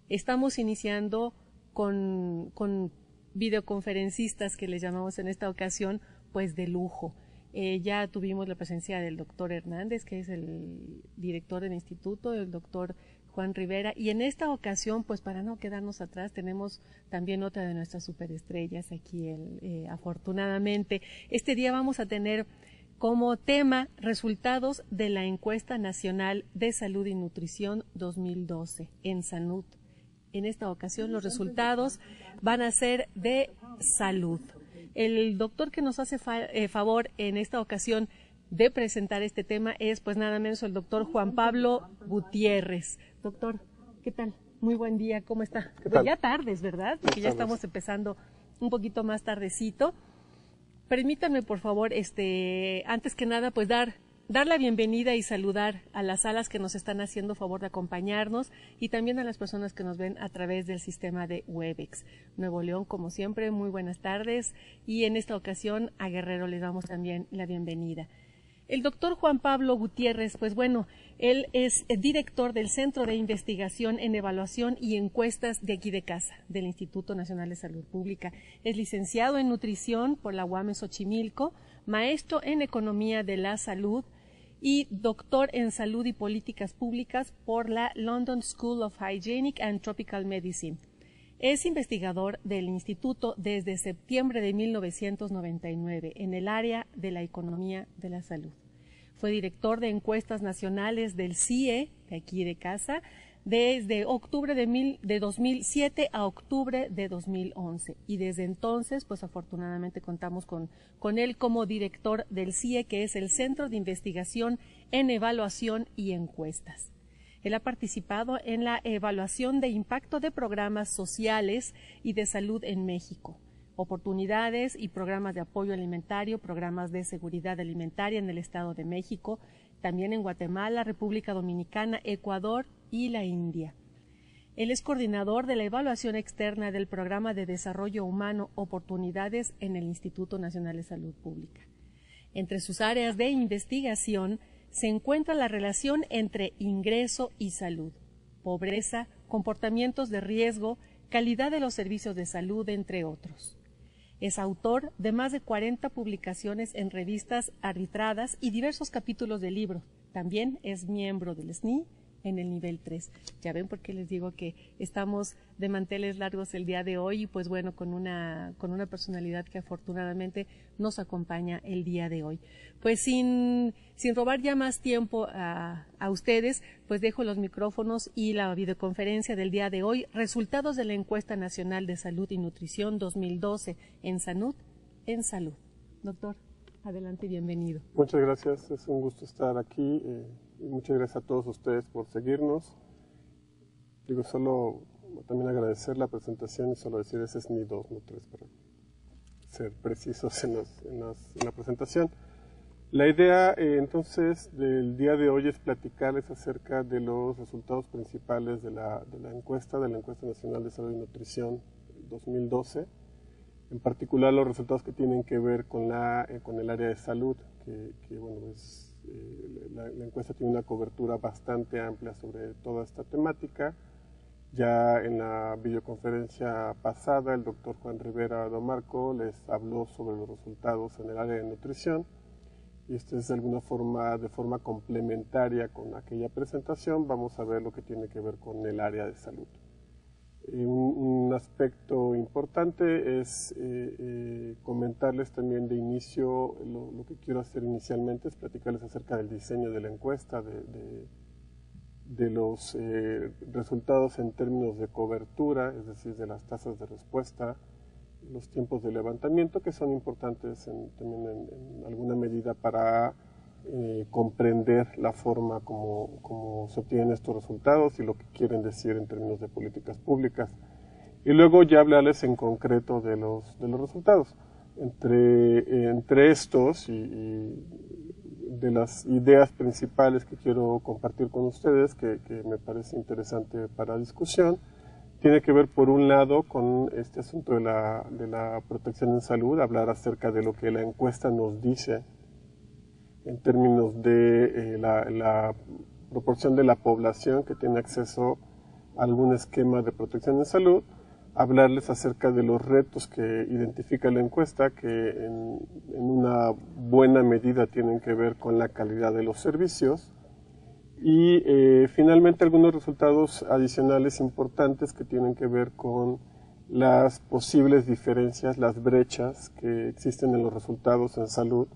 Estamos iniciando con videoconferencistas que les llamamos en esta ocasión, pues de lujo. Ya tuvimos la presencia del doctor Hernández, que es el director del instituto, el doctor Juan Rivera, y en esta ocasión, pues para no quedarnos atrás, tenemos también otra de nuestras superestrellas aquí, afortunadamente. Este día vamos a tener como tema resultados de la Encuesta Nacional de Salud y Nutrición 2012 en Sanud. En esta ocasión los resultados van a ser de salud. El doctor que nos hace favor en esta ocasión de presentar este tema es pues nada menos el doctor Juan Pablo Gutiérrez. Doctor, ¿qué tal? Muy buen día, ¿cómo está? Pues ya tardes, ¿verdad? Porque ya estamos empezando un poquito más tardecito. Permítanme, por favor, antes que nada, pues dar la bienvenida y saludar a las salas que nos están haciendo favor de acompañarnos y también a las personas que nos ven a través del sistema de Webex. Nuevo León, como siempre, muy buenas tardes, y en esta ocasión a Guerrero les damos también la bienvenida. El doctor Juan Pablo Gutiérrez, pues bueno, él es director del Centro de Investigación en Evaluación y Encuestas de aquí de casa, del Instituto Nacional de Salud Pública. Es licenciado en Nutrición por la UAM Xochimilco, maestro en Economía de la Salud y doctor en Salud y Políticas Públicas por la London School of Hygienic and Tropical Medicine. Es investigador del instituto desde septiembre de 1999 en el área de la economía de la salud. Fue director de encuestas nacionales del CIE, de aquí de casa, desde octubre de 2007 a octubre de 2011. Y desde entonces, pues afortunadamente contamos con él como director del CIE, que es el Centro de Investigación en Evaluación y Encuestas. Él ha participado en la evaluación de impacto de programas sociales y de salud en México, oportunidades y programas de apoyo alimentario, programas de seguridad alimentaria en el Estado de México, también en Guatemala, República Dominicana, Ecuador y la India. Él es coordinador de la evaluación externa del Programa de Desarrollo Humano Oportunidades en el Instituto Nacional de Salud Pública. Entre sus áreas de investigación se encuentra la relación entre ingreso y salud, pobreza, comportamientos de riesgo, calidad de los servicios de salud, entre otros. Es autor de más de 40 publicaciones en revistas arbitradas y diversos capítulos de libros. También es miembro del SNI en el nivel 3. Ya ven por qué les digo que estamos de manteles largos el día de hoy y pues bueno, con una personalidad que afortunadamente nos acompaña el día de hoy. Pues sin robar ya más tiempo a ustedes, pues dejo los micrófonos y la videoconferencia del día de hoy, resultados de la Encuesta Nacional de Salud y Nutrición 2012 en Sanud, en Salud. Doctor, adelante, bienvenido. Muchas gracias, es un gusto estar aquí. Y muchas gracias a todos ustedes por seguirnos. Digo, solo también agradecer la presentación y solo decir ese es ni 2, no 3, para ser precisos en la presentación. La idea entonces del día de hoy es platicarles acerca de los resultados principales de la encuesta nacional de salud y nutrición 2012, en particular los resultados que tienen que ver con el área de salud, que bueno, la encuesta tiene una cobertura bastante amplia sobre toda esta temática. Ya en la videoconferencia pasada, el doctor Juan Rivera Domarco les habló sobre los resultados en el área de nutrición, y esto es de alguna forma, de forma complementaria con aquella presentación. Vamos a ver lo que tiene que ver con el área de salud. Un aspecto importante es comentarles también de inicio, lo que quiero hacer inicialmente es platicarles acerca del diseño de la encuesta, de los resultados en términos de cobertura, es decir, de las tasas de respuesta, los tiempos de levantamiento, que son importantes también en alguna medida para comprender la forma como se obtienen estos resultados y lo que quieren decir en términos de políticas públicas. Y luego ya hablarles en concreto de los resultados. Entre estos y de las ideas principales que quiero compartir con ustedes, que me parece interesante para discusión, tiene que ver por un lado con este asunto de la protección en salud, hablar acerca de lo que la encuesta nos dice en términos de la proporción de la población que tiene acceso algún esquema de protección en salud, hablarles acerca de los retos que identifica la encuesta, que en una buena medida tienen que ver con la calidad de los servicios, y finalmente algunos resultados adicionales importantes que tienen que ver con las posibles diferencias, las brechas que existen en los resultados en salud,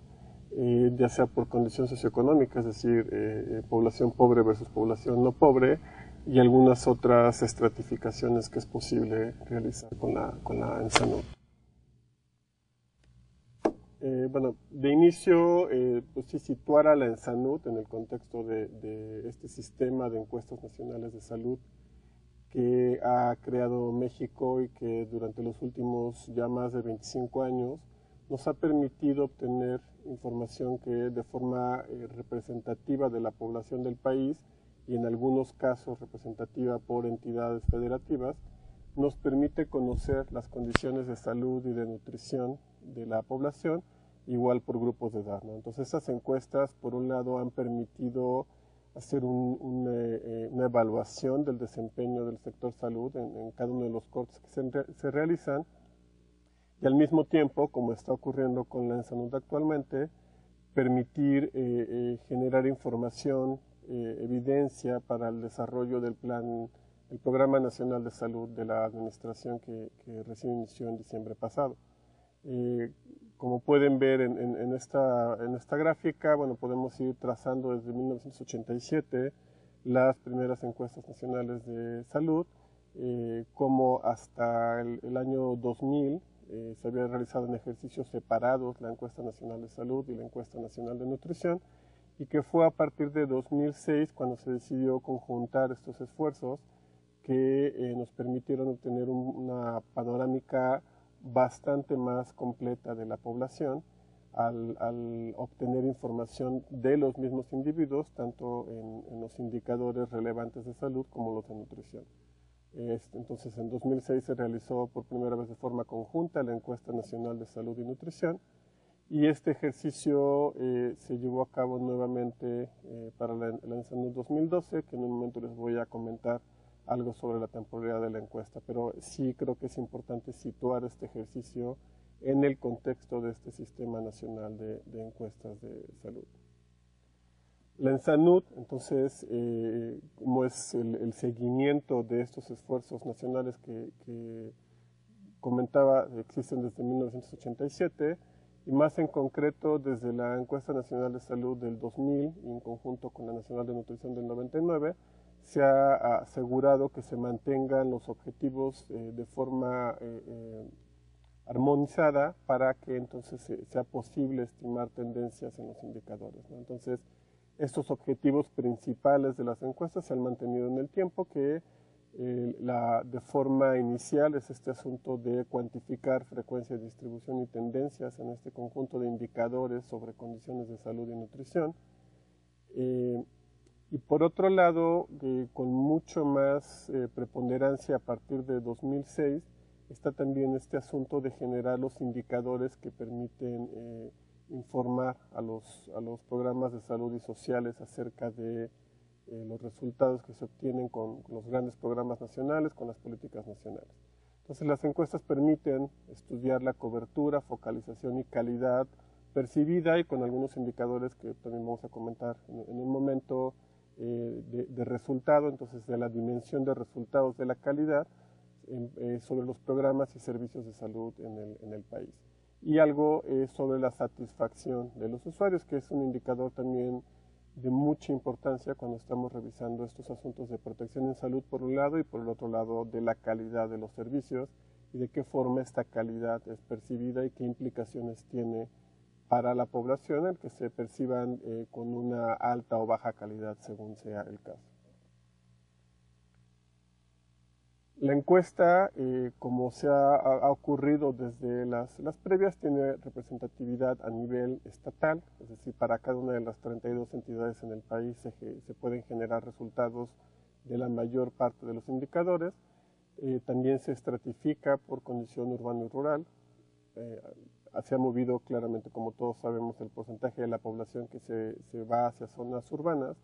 ya sea por condición socioeconómica, es decir, población pobre versus población no pobre, y algunas otras estratificaciones que es posible realizar con la ENSANUD. Bueno, de inicio, pues sí, situar a la ENSANUD en el contexto de este sistema de encuestas nacionales de salud que ha creado México y que durante los últimos ya más de 25 años nos ha permitido obtener información que de forma representativa de la población del país y en algunos casos representativa por entidades federativas, nos permite conocer las condiciones de salud y de nutrición de la población, igual por grupos de edad, ¿no? Entonces esas encuestas, por un lado, han permitido hacer una evaluación del desempeño del sector salud en cada uno de los cortes que se realizan, y al mismo tiempo, como está ocurriendo con la ENSANUD actualmente, permitir generar información, evidencia para el desarrollo del Programa Nacional de Salud de la Administración que recién inició en diciembre pasado. Como pueden ver en esta gráfica, bueno, podemos ir trazando desde 1987 las primeras encuestas nacionales de salud, como hasta el año 2000 se había realizado en ejercicios separados la encuesta nacional de salud y la encuesta nacional de nutrición, y que fue a partir de 2006 cuando se decidió conjuntar estos esfuerzos que nos permitieron obtener una panorámica bastante más completa de la población al obtener información de los mismos individuos, tanto en los indicadores relevantes de salud como los de nutrición. Entonces, en 2006 se realizó por primera vez de forma conjunta la encuesta nacional de salud y nutrición, y este ejercicio se llevó a cabo nuevamente para la ENSANUD 2012, que en un momento les voy a comentar algo sobre la temporalidad de la encuesta, pero sí creo que es importante situar este ejercicio en el contexto de este Sistema Nacional de Encuestas de Salud. La ENSANUD, entonces, como es el seguimiento de estos esfuerzos nacionales que comentaba, existen desde 1987, y más en concreto desde la Encuesta Nacional de Salud del 2000, y en conjunto con la Nacional de Nutrición del 99, se ha asegurado que se mantengan los objetivos de forma armonizada para que entonces sea posible estimar tendencias en los indicadores, ¿no? Entonces, estos objetivos principales de las encuestas se han mantenido en el tiempo, que de forma inicial es este asunto de cuantificar frecuencia, distribución y tendencias en este conjunto de indicadores sobre condiciones de salud y nutrición. Y por otro lado, con mucho más preponderancia a partir de 2006, está también este asunto de generar los indicadores que permiten informar a los programas de salud y sociales acerca de los resultados que se obtienen con los grandes programas nacionales, con las políticas nacionales. Entonces, las encuestas permiten estudiar la cobertura, focalización y calidad percibida, y con algunos indicadores que también vamos a comentar en un momento de resultado, entonces de la dimensión de resultados de la calidad sobre los programas y servicios de salud en el país. Y algo sobre la satisfacción de los usuarios, que es un indicador también de mucha importancia cuando estamos revisando estos asuntos de protección en salud por un lado, y por el otro lado de la calidad de los servicios y de qué forma esta calidad es percibida y qué implicaciones tiene para la población el que se perciban con una alta o baja calidad según sea el caso. La encuesta, como ha ocurrido desde las previas, tiene representatividad a nivel estatal, es decir, para cada una de las 32 entidades en el país se pueden generar resultados de la mayor parte de los indicadores. También se estratifica por condición urbano y rural. Se ha movido claramente, como todos sabemos, el porcentaje de la población que se va hacia zonas urbanas.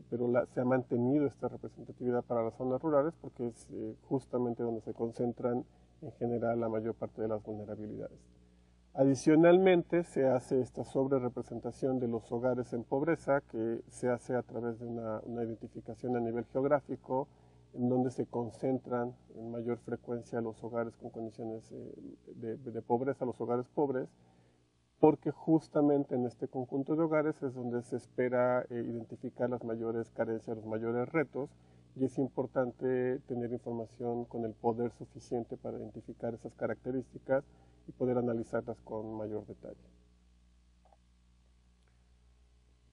pero se ha mantenido esta representatividad para las zonas rurales porque es justamente donde se concentran en general la mayor parte de las vulnerabilidades. Adicionalmente, se hace esta sobrerepresentación de los hogares en pobreza, que se hace a través de una identificación a nivel geográfico, en donde se concentran en mayor frecuencia los hogares con condiciones de pobreza, los hogares pobres, porque justamente en este conjunto de hogares es donde se espera identificar las mayores carencias, los mayores retos, y es importante tener información con el poder suficiente para identificar esas características y poder analizarlas con mayor detalle.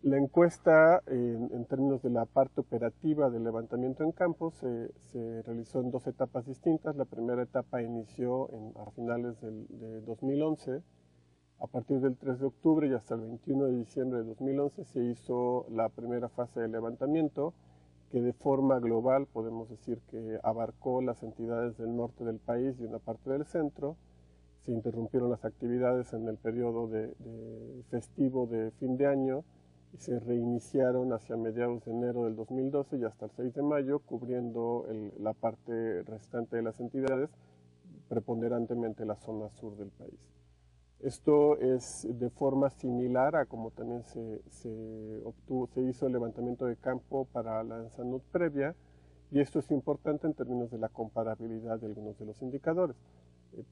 La encuesta, en términos de la parte operativa del levantamiento en campo, se realizó en dos etapas distintas. La primera etapa inició a finales de 2011. A partir del 3 de octubre y hasta el 21 de diciembre de 2011 se hizo la primera fase de levantamiento, que de forma global podemos decir que abarcó las entidades del norte del país y una parte del centro. Se interrumpieron las actividades en el periodo de festivo de fin de año y se reiniciaron hacia mediados de enero del 2012 y hasta el 6 de mayo, cubriendo la parte restante de las entidades, preponderantemente la zona sur del país. Esto es de forma similar a como también se hizo el levantamiento de campo para la ENSANUD previa, y esto es importante en términos de la comparabilidad de algunos de los indicadores.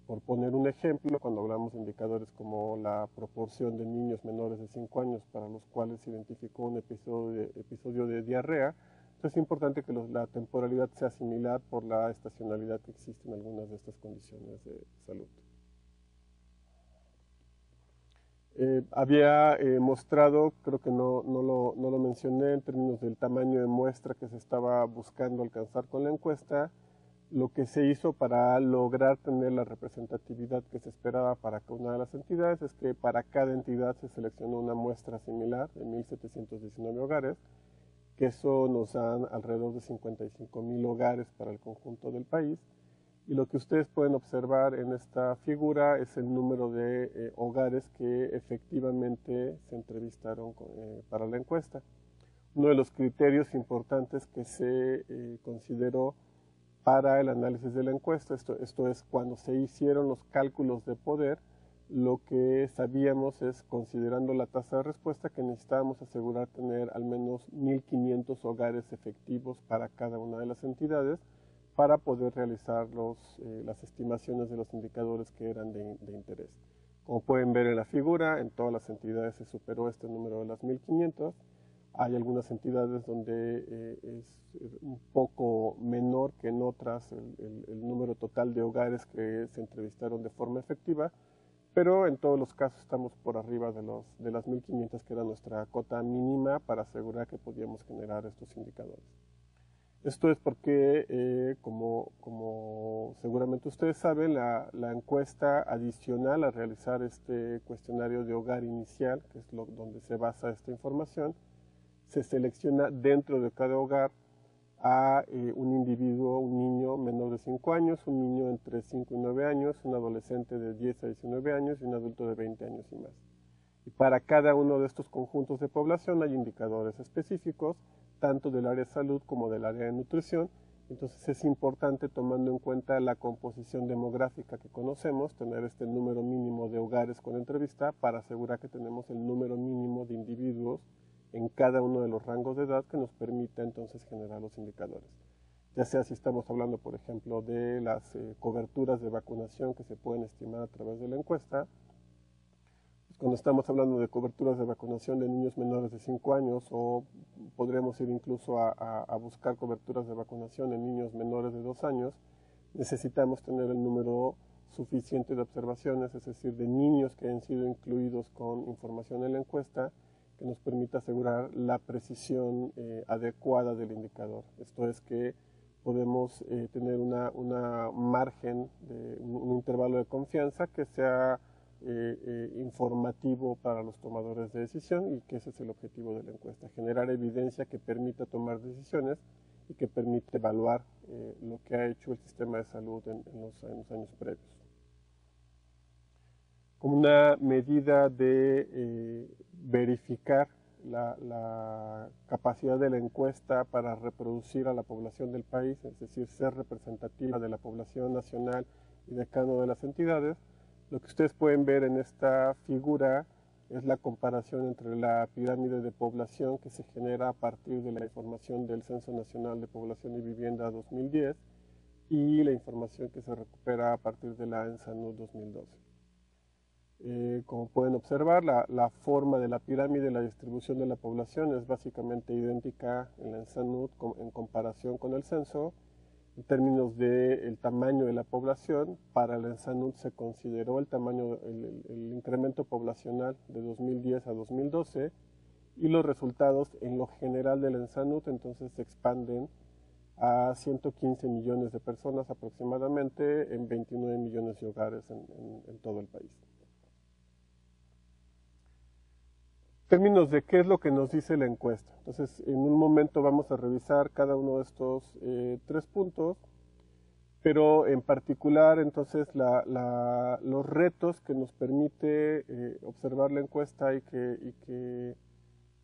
Por poner un ejemplo, cuando hablamos de indicadores como la proporción de niños menores de 5 años para los cuales se identificó un episodio de diarrea, entonces es importante que la temporalidad sea similar por la estacionalidad que existe en algunas de estas condiciones de salud. Había mostrado, creo que no lo mencioné en términos del tamaño de muestra que se estaba buscando alcanzar con la encuesta. Lo que se hizo para lograr tener la representatividad que se esperaba para cada una de las entidades es que para cada entidad se seleccionó una muestra similar de 1.719 hogares, que eso nos dan alrededor de 55,000 hogares para el conjunto del país. Y lo que ustedes pueden observar en esta figura es el número de hogares que efectivamente se entrevistaron para la encuesta. Uno de los criterios importantes que se consideró para el análisis de la encuesta, esto es cuando se hicieron los cálculos de poder, lo que sabíamos es, considerando la tasa de respuesta, que necesitábamos asegurar tener al menos 1.500 hogares efectivos para cada una de las entidades, para poder realizar las estimaciones de los indicadores que eran de interés. Como pueden ver en la figura, en todas las entidades se superó este número de las 1.500. Hay algunas entidades donde es un poco menor que en otras el número total de hogares que se entrevistaron de forma efectiva, pero en todos los casos estamos por arriba de las 1.500, que era nuestra cota mínima para asegurar que podíamos generar estos indicadores. Esto es porque, como seguramente ustedes saben, la encuesta adicional a realizar este cuestionario de hogar inicial, que es donde se basa esta información, se selecciona dentro de cada hogar a un individuo, un niño menor de 5 años, un niño entre 5 y 9 años, un adolescente de 10 a 19 años y un adulto de 20 años y más. Y para cada uno de estos conjuntos de población hay indicadores específicos, tanto del área de salud como del área de nutrición. Entonces es importante, tomando en cuenta la composición demográfica que conocemos, tener este número mínimo de hogares con entrevista para asegurar que tenemos el número mínimo de individuos en cada uno de los rangos de edad que nos permita entonces generar los indicadores. Ya sea si estamos hablando, por ejemplo, de las coberturas de vacunación que se pueden estimar a través de la encuesta. Cuando estamos hablando de coberturas de vacunación de niños menores de 5 años, o podremos ir incluso a buscar coberturas de vacunación en niños menores de 2 años, necesitamos tener el número suficiente de observaciones, es decir, de niños que han sido incluidos con información en la encuesta, que nos permita asegurar la precisión adecuada del indicador. Esto es que podemos tener una margen, un intervalo de confianza que sea informativo para los tomadores de decisión, y que ese es el objetivo de la encuesta: generar evidencia que permita tomar decisiones y que permita evaluar lo que ha hecho el sistema de salud en los años previos. Como una medida de verificar la capacidad de la encuesta para reproducir a la población del país, es decir, ser representativa de la población nacional y de cada una de las entidades. Lo que ustedes pueden ver en esta figura es la comparación entre la pirámide de población que se genera a partir de la información del Censo Nacional de Población y Vivienda 2010 y la información que se recupera a partir de la ENSANUD 2012. Como pueden observar, la forma de la pirámide, la distribución de la población es básicamente idéntica en la ENSANUD en comparación con el censo. En términos del tamaño de la población, para la ENSANUD se consideró el tamaño, el incremento poblacional de 2010 a 2012 y los resultados en lo general de la ENSANUD entonces se expanden a 115 millones de personas aproximadamente en 29 millones de hogares en todo el país. Términos de qué es lo que nos dice la encuesta. Entonces, en un momento vamos a revisar cada uno de estos 3 puntos, pero en particular, entonces, los retos que nos permite observar la encuesta y que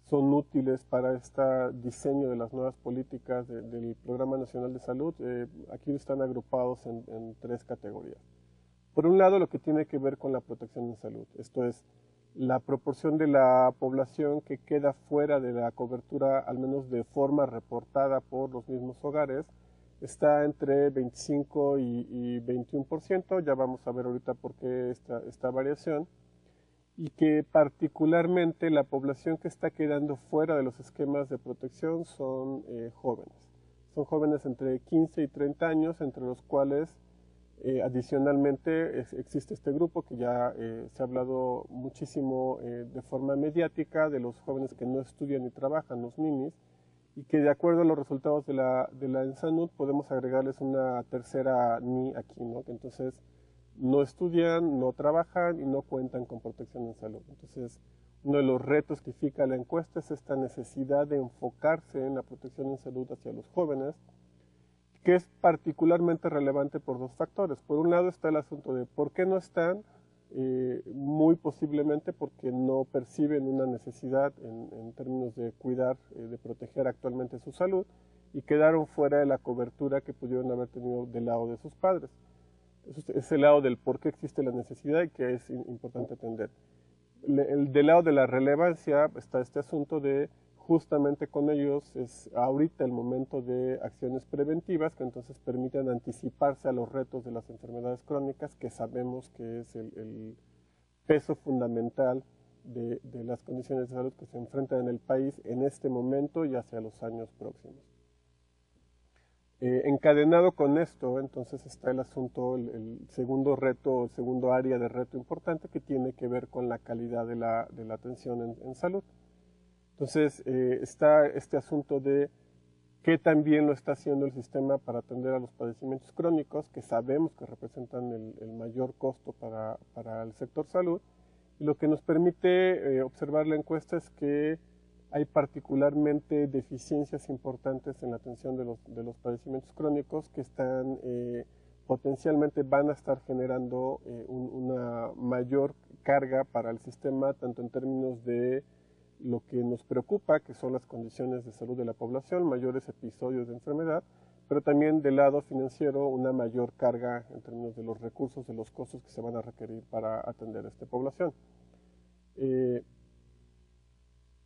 son útiles para este diseño de las nuevas políticas del Programa Nacional de Salud, aquí están agrupados en 3 categorías. Por un lado, lo que tiene que ver con la protección en salud, esto es, la proporción de la población que queda fuera de la cobertura, al menos de forma reportada por los mismos hogares, está entre 25 y 21%, ya vamos a ver ahorita por qué esta variación, y que particularmente la población que está quedando fuera de los esquemas de protección son jóvenes. Son jóvenes entre 15 y 30 años, entre los cuales adicionalmente existe este grupo que ya se ha hablado muchísimo de forma mediática de los jóvenes que no estudian ni trabajan, los ninis, y que de acuerdo a los resultados de la ENSANUD podemos agregarles una tercera NI aquí, ¿no? Que entonces no estudian, no trabajan y no cuentan con protección en salud. Entonces, uno de los retos que fija la encuesta es esta necesidad de enfocarse en la protección en salud hacia los jóvenes, que es particularmente relevante por 2 factores. Por un lado está el asunto de por qué no están, muy posiblemente porque no perciben una necesidad en términos de cuidar, de proteger actualmente su salud, y quedaron fuera de la cobertura que pudieron haber tenido del lado de sus padres. Eso es el lado del por qué existe la necesidad y que es importante atender. Del lado de la relevancia está este asunto de justamente con ellos es ahorita el momento de acciones preventivas que entonces permiten anticiparse a los retos de las enfermedades crónicas, que sabemos que es el peso fundamental de las condiciones de salud que se enfrentan en el país en este momento y hacia los años próximos. Encadenado con esto, entonces está el asunto, el segundo reto, el segundo área de reto importante que tiene que ver con la calidad de la atención en salud. Entonces, está este asunto de qué tan bien lo está haciendo el sistema para atender a los padecimientos crónicos, que sabemos que representan el mayor costo para el sector salud. Y lo que nos permite observar la encuesta es que hay particularmente deficiencias importantes en la atención de los padecimientos crónicos que están potencialmente van a estar generando una mayor carga para el sistema, tanto en términos de lo que nos preocupa, que son las condiciones de salud de la población, mayores episodios de enfermedad, pero también del lado financiero una mayor carga en términos de los recursos, de los costos que se van a requerir para atender a esta población.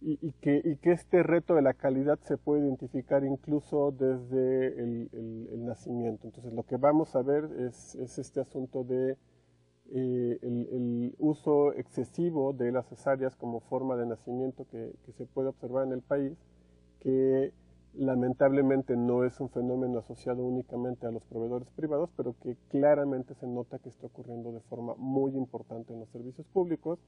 Y que este reto de la calidad se puede identificar incluso desde el nacimiento. Entonces lo que vamos a ver es este asunto de el uso excesivo de las cesáreas como forma de nacimiento que se puede observar en el país, que lamentablemente no es un fenómeno asociado únicamente a los proveedores privados, pero que claramente se nota que está ocurriendo de forma muy importante en los servicios públicos,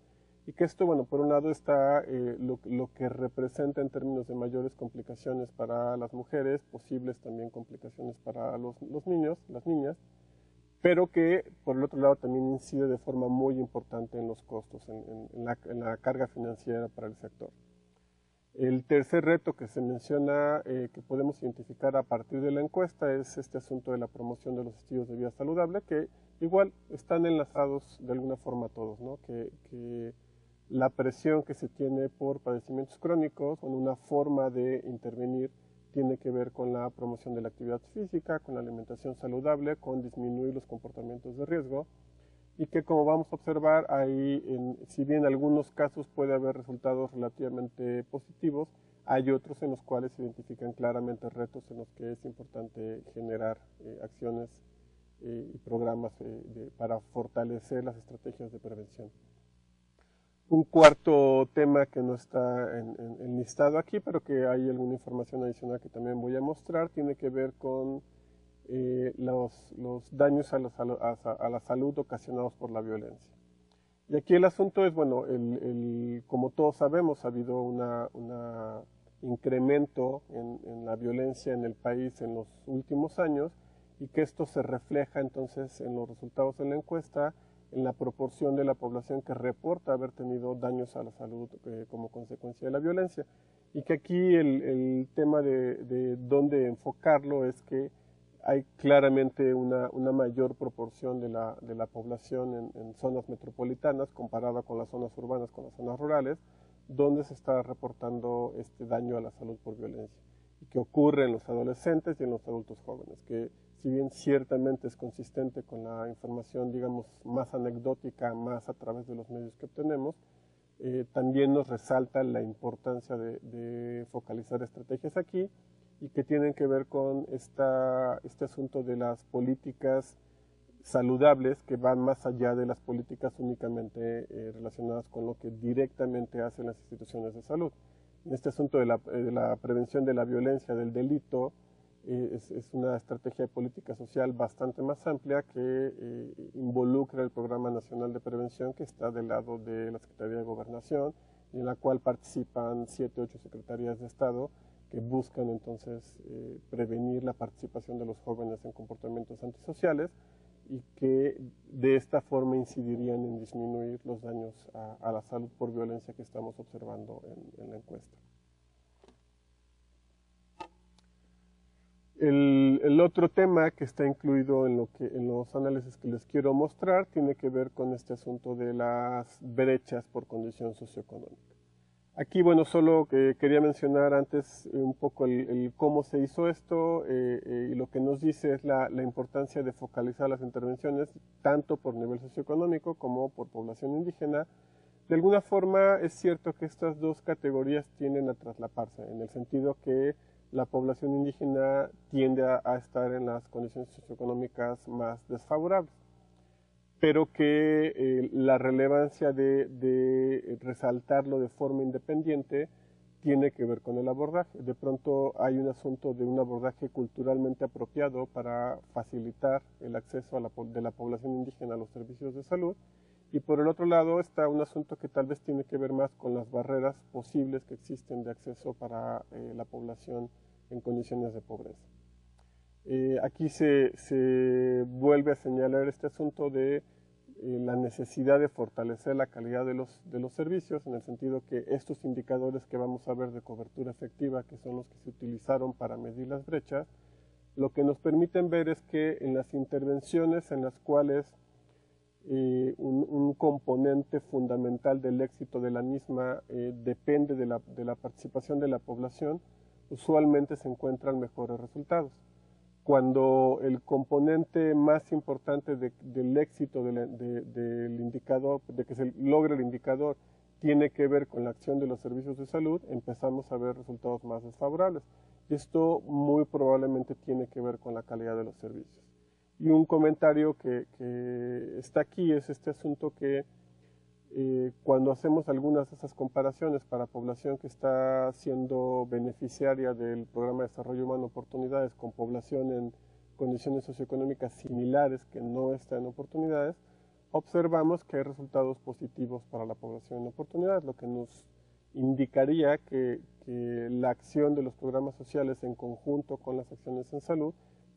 y que esto, bueno, por un lado está lo que representa en términos de mayores complicaciones para las mujeres, posibles también complicaciones para los niños, las niñas, pero que por el otro lado también incide de forma muy importante en los costos, en la carga financiera para el sector. El tercer reto que se menciona, que podemos identificar a partir de la encuesta, es este asunto de la promoción de los estilos de vida saludable, que igual están enlazados de alguna forma a todos, ¿no? Que la presión que se tiene por padecimientos crónicos, bueno, una forma de intervenir tiene que ver con la promoción de la actividad física, con la alimentación saludable, con disminuir los comportamientos de riesgo, y que, como vamos a observar, si bien en algunos casos puede haber resultados relativamente positivos, hay otros en los cuales se identifican claramente retos en los que es importante generar acciones y programas para fortalecer las estrategias de prevención. Un cuarto tema que no está enlistado aquí, pero que hay alguna información adicional que también voy a mostrar, tiene que ver con los daños a la salud ocasionados por la violencia. Y aquí el asunto es, bueno, como todos sabemos, ha habido un incremento en la violencia en el país en los últimos años, y que esto se refleja entonces en los resultados de la encuesta, en la proporción de la población que reporta haber tenido daños a la salud como consecuencia de la violencia. Y que aquí el tema de dónde enfocarlo es que hay claramente una mayor proporción de la población en zonas metropolitanas comparada con las zonas urbanas, con las zonas rurales, donde se está reportando este daño a la salud por violencia, y que ocurre en los adolescentes y en los adultos jóvenes, que si bien ciertamente es consistente con la información, digamos, más anecdótica, más a través de los medios que obtenemos, también nos resalta la importancia de focalizar estrategias aquí, y que tienen que ver con este asunto de las políticas saludables, que van más allá de las políticas únicamente relacionadas con lo que directamente hacen las instituciones de salud. En este asunto de la prevención de la violencia, del delito, es una estrategia de política social bastante más amplia que involucra el Programa Nacional de Prevención, que está del lado de la Secretaría de Gobernación, y en la cual participan 7 u 8 secretarías de Estado, que buscan entonces prevenir la participación de los jóvenes en comportamientos antisociales, y que de esta forma incidirían en disminuir los daños a la salud por violencia que estamos observando en la encuesta. El otro tema que está incluido en los análisis que les quiero mostrar tiene que ver con este asunto de las brechas por condición socioeconómica. Aquí, bueno, solo quería mencionar antes un poco el cómo se hizo esto, y lo que nos dice es la importancia de focalizar las intervenciones tanto por nivel socioeconómico como por población indígena. De alguna forma es cierto que estas dos categorías tienden a traslaparse, en el sentido que la población indígena tiende a estar en las condiciones socioeconómicas más desfavorables, pero que la relevancia de resaltarlo de forma independiente tiene que ver con el abordaje. De pronto hay un asunto de un abordaje culturalmente apropiado para facilitar el acceso de la población indígena a los servicios de salud, y por el otro lado está un asunto que tal vez tiene que ver más con las barreras posibles que existen de acceso para la población en condiciones de pobreza. Aquí se vuelve a señalar este asunto de la necesidad de fortalecer la calidad de los servicios, en el sentido que estos indicadores que vamos a ver de cobertura efectiva, que son los que se utilizaron para medir las brechas, lo que nos permiten ver es que en las intervenciones en las cuales un componente fundamental del éxito de la misma depende de la participación de la población, usualmente se encuentran mejores resultados. Cuando el componente más importante del éxito del indicador, de que se logre el indicador, tiene que ver con la acción de los servicios de salud, empezamos a ver resultados más desfavorables. Y esto muy probablemente tiene que ver con la calidad de los servicios. Y un comentario que está aquí es este asunto que cuando hacemos algunas de esas comparaciones para población que está siendo beneficiaria del Programa de Desarrollo Humano Oportunidades con población en condiciones socioeconómicas similares que no está en oportunidades, observamos que hay resultados positivos para la población en oportunidades, lo que nos indicaría que la acción de los programas sociales en conjunto con las acciones en salud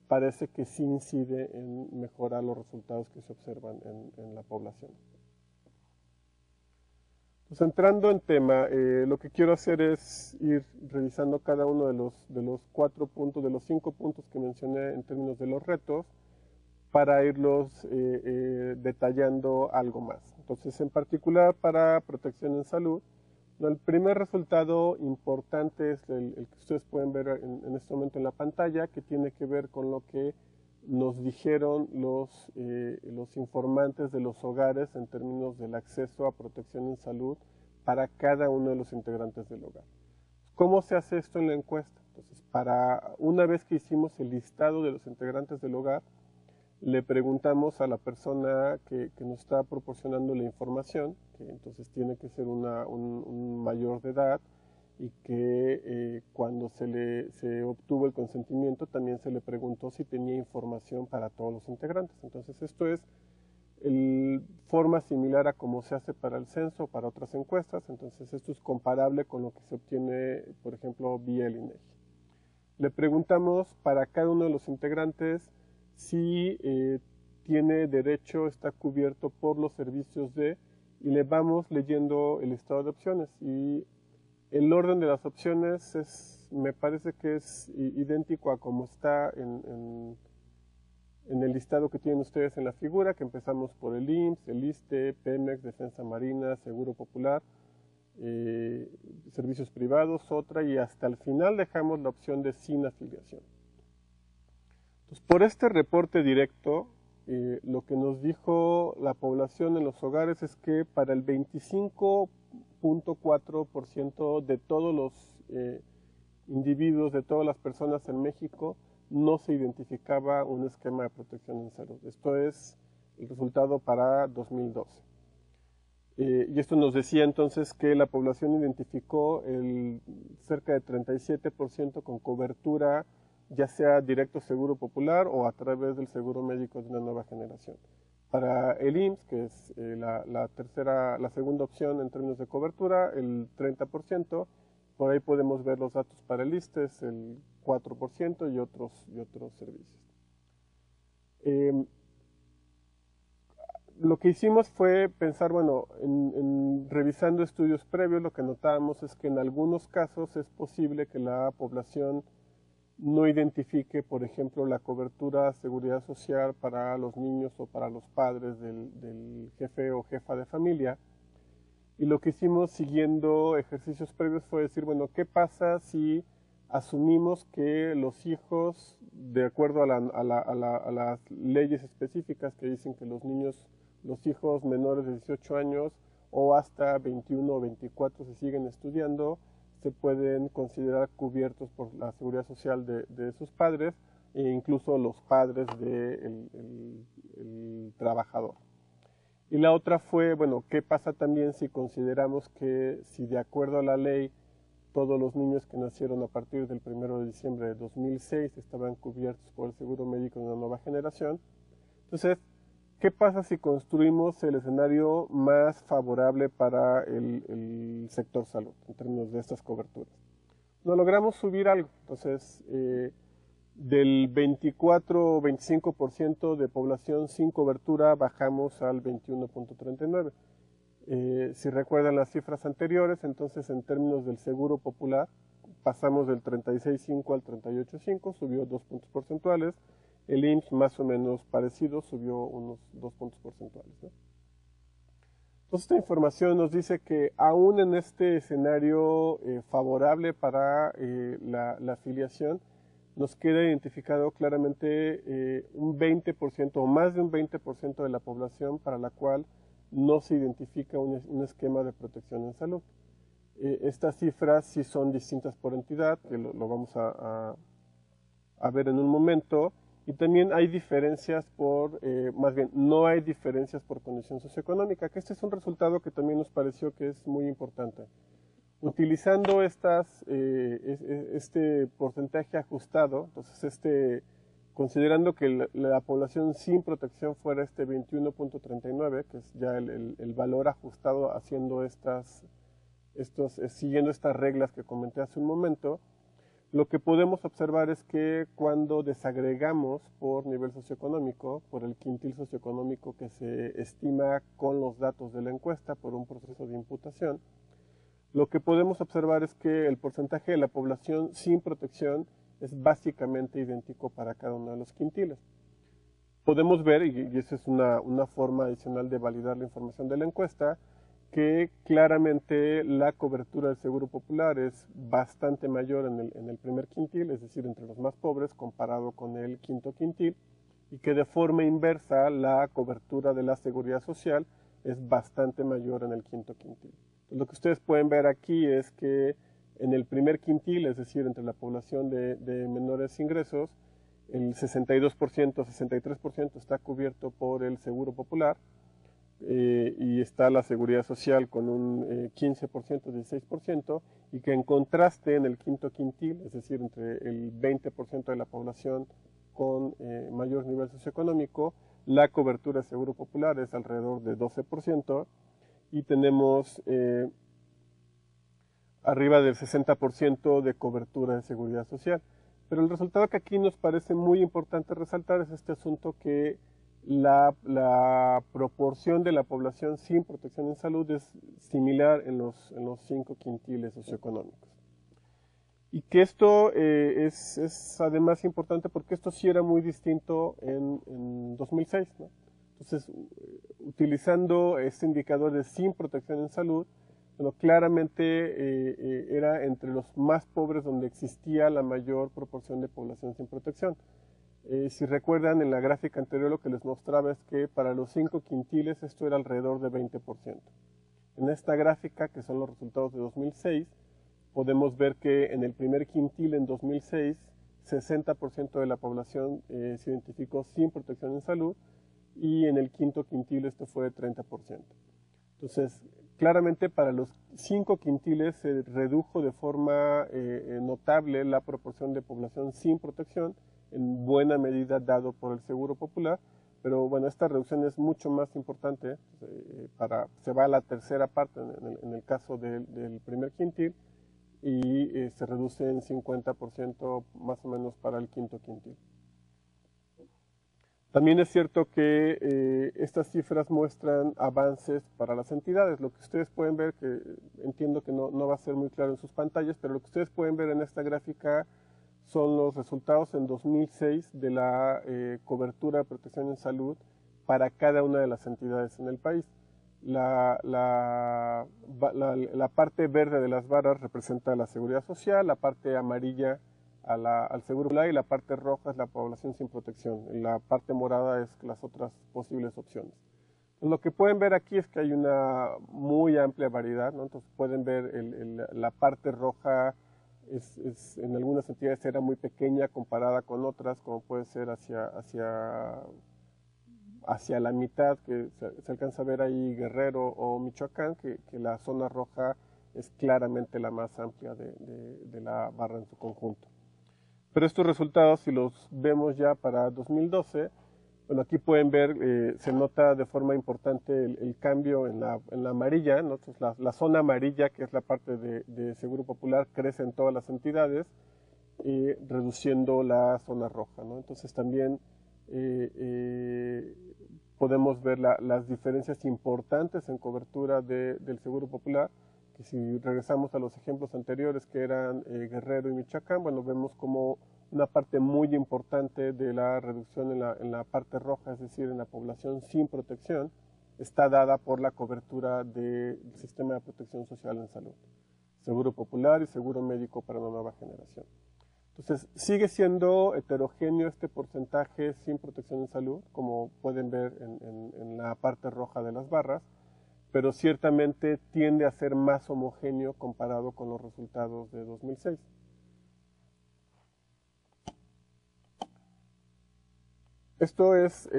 parece que sí incide en mejorar los resultados que se observan en la población. Pues entrando en tema, lo que quiero hacer es ir revisando cada uno de los 4 puntos, de los 5 puntos que mencioné en términos de los retos, para irlos detallando algo más. Entonces, en particular para protección en salud, el primer resultado importante es el que ustedes pueden ver en este momento en la pantalla, que tiene que ver con lo que nos dijeron los informantes de los hogares en términos del acceso a protección en salud para cada uno de los integrantes del hogar. ¿Cómo se hace esto en la encuesta? Entonces, una vez que hicimos el listado de los integrantes del hogar, le preguntamos a la persona que nos está proporcionando la información, que entonces tiene que ser un mayor de edad, y que cuando se obtuvo el consentimiento también se le preguntó si tenía información para todos los integrantes. Entonces esto es forma similar a como se hace para el censo o para otras encuestas. Entonces esto es comparable con lo que se obtiene, por ejemplo, vía el INEGI. Le preguntamos para cada uno de los integrantes si tiene derecho, está cubierto por los servicios y le vamos leyendo el listado de opciones. Y el orden de las opciones me parece que es idéntico a como está en el listado que tienen ustedes en la figura, que empezamos por el IMSS, el ISSSTE, Pemex, Defensa Marina, Seguro Popular, servicios privados, otra, y hasta el final dejamos la opción de sin afiliación. Entonces, por este reporte directo, lo que nos dijo la población en los hogares es que para el 25.4% de todos los individuos, de todas las personas en México, no se identificaba un esquema de protección en salud. Esto es el resultado para 2012. Y esto nos decía entonces que la población identificó cerca de 37% con cobertura, ya sea directo Seguro Popular o a través del seguro médico de una nueva generación. Para el IMSS, que es la segunda opción en términos de cobertura, el 30%, por ahí podemos ver los datos para el ISSSTE, el 4% y otros servicios. Lo que hicimos fue pensar, bueno, revisando estudios previos, lo que notábamos es que en algunos casos es posible que la población no identifique, por ejemplo, la cobertura seguridad social para los niños o para los padres del jefe o jefa de familia. Y lo que hicimos siguiendo ejercicios previos fue decir, bueno, ¿qué pasa si asumimos que los hijos, de acuerdo a las leyes específicas que dicen que los hijos menores de 18 años o hasta 21 o 24 si siguen estudiando, se pueden considerar cubiertos por la seguridad social de sus padres e incluso los padres del trabajador? Y la otra fue, bueno, ¿qué pasa también si consideramos que si de acuerdo a la ley todos los niños que nacieron a partir del 1 de diciembre de 2006 estaban cubiertos por el seguro médico de una nueva generación? Entonces, ¿qué pasa si construimos el escenario más favorable para el sector salud en términos de estas coberturas? No logramos subir algo. Entonces, del 24 o 25% de población sin cobertura bajamos al 21.39%. Si recuerdan las cifras anteriores, entonces en términos del seguro popular pasamos del 36.5 al 38.5, subió 2 puntos porcentuales. El IMSS más o menos parecido, subió unos 2 puntos porcentuales, ¿no? Entonces esta información nos dice que aún en este escenario favorable para la afiliación, nos queda identificado claramente un 20% o más de un 20% de la población para la cual no se identifica un esquema de protección en salud. Estas cifras sí son distintas por entidad, que lo vamos a ver en un momento, y también hay diferencias más bien, no hay diferencias por condición socioeconómica, que este es un resultado que también nos pareció que es muy importante. Utilizando este porcentaje ajustado, entonces considerando que la población sin protección fuera 21.39, que es ya el valor ajustado haciendo siguiendo estas reglas que comenté hace un momento, lo que podemos observar es que cuando desagregamos por nivel socioeconómico, por el quintil socioeconómico que se estima con los datos de la encuesta por un proceso de imputación, lo que podemos observar es que el porcentaje de la población sin protección es básicamente idéntico para cada uno de los quintiles. podemos ver, y esa es una forma adicional de validar la información de la encuesta, que claramente la cobertura del Seguro Popular es bastante mayor en el primer quintil, es decir, entre los más pobres, comparado con el quinto quintil, y que de forma inversa la cobertura de la Seguridad Social es bastante mayor en el quinto quintil. Entonces, lo que ustedes pueden ver aquí es que en el primer quintil, es decir, entre la población de menores ingresos, el 62%, 63% está cubierto por el Seguro Popular, y está la Seguridad Social con un 15%, 16%, y que en contraste en el quinto quintil, es decir, entre el 20% de la población con mayor nivel socioeconómico, la cobertura de Seguro Popular es alrededor de 12%, y tenemos arriba del 60% de cobertura de Seguridad Social. Pero el resultado que aquí nos parece muy importante resaltar es este asunto que la proporción de la población sin protección en salud es similar en los 5 quintiles socioeconómicos. Y que esto es además importante porque esto sí era muy distinto en 2006, ¿no? Entonces, utilizando este indicador de sin protección en salud, bueno, claramente era entre los más pobres donde existía la mayor proporción de población sin protección. Si recuerdan, en la gráfica anterior lo que les mostraba es que para los 5 quintiles esto era alrededor de 20%. En esta gráfica, que son los resultados de 2006, podemos ver que en el primer quintil en 2006, 60% de la población se identificó sin protección en salud, y en el quinto quintil esto fue de 30%. Entonces, claramente para los 5 quintiles se redujo de forma notable la proporción de población sin protección, en buena medida dado por el Seguro Popular, pero bueno, esta reducción es mucho más importante, se va a la tercera parte en el caso del primer quintil, y se reduce en 50% más o menos para el quinto quintil. También es cierto que estas cifras muestran avances para las entidades. Lo que ustedes pueden ver, que entiendo que no va a ser muy claro en sus pantallas, pero lo que ustedes pueden ver en esta gráfica son los resultados en 2006 de la cobertura de protección en salud para cada una de las entidades en el país. La parte verde de las barras representa la Seguridad Social, la parte amarilla al Seguro Popular, y la parte roja es la población sin protección. Y la parte morada es las otras posibles opciones. Lo que pueden ver aquí es que hay una muy amplia variedad, ¿no? Entonces pueden ver la parte roja en algunas entidades era muy pequeña comparada con otras, como puede ser hacia la mitad, que se alcanza a ver ahí Guerrero o Michoacán, que la zona roja es claramente la más amplia de la barra en su conjunto. Pero estos resultados, si los vemos ya para 2012, bueno, aquí pueden ver, se nota de forma importante el cambio en la amarilla, ¿no? Entonces, la zona amarilla, que es la parte de Seguro Popular, crece en todas las entidades, reduciendo la zona roja, ¿no? Entonces también podemos ver las diferencias importantes en cobertura del Seguro Popular, que si regresamos a los ejemplos anteriores, que eran Guerrero y Michoacán, bueno, vemos como una parte muy importante de la reducción en la parte roja, es decir, en la población sin protección, está dada por la cobertura del sistema de protección social en salud, Seguro Popular y Seguro Médico para una nueva generación. Entonces, sigue siendo heterogéneo este porcentaje sin protección en salud, como pueden ver en la parte roja de las barras, pero ciertamente tiende a ser más homogéneo comparado con los resultados de 2006. Esto es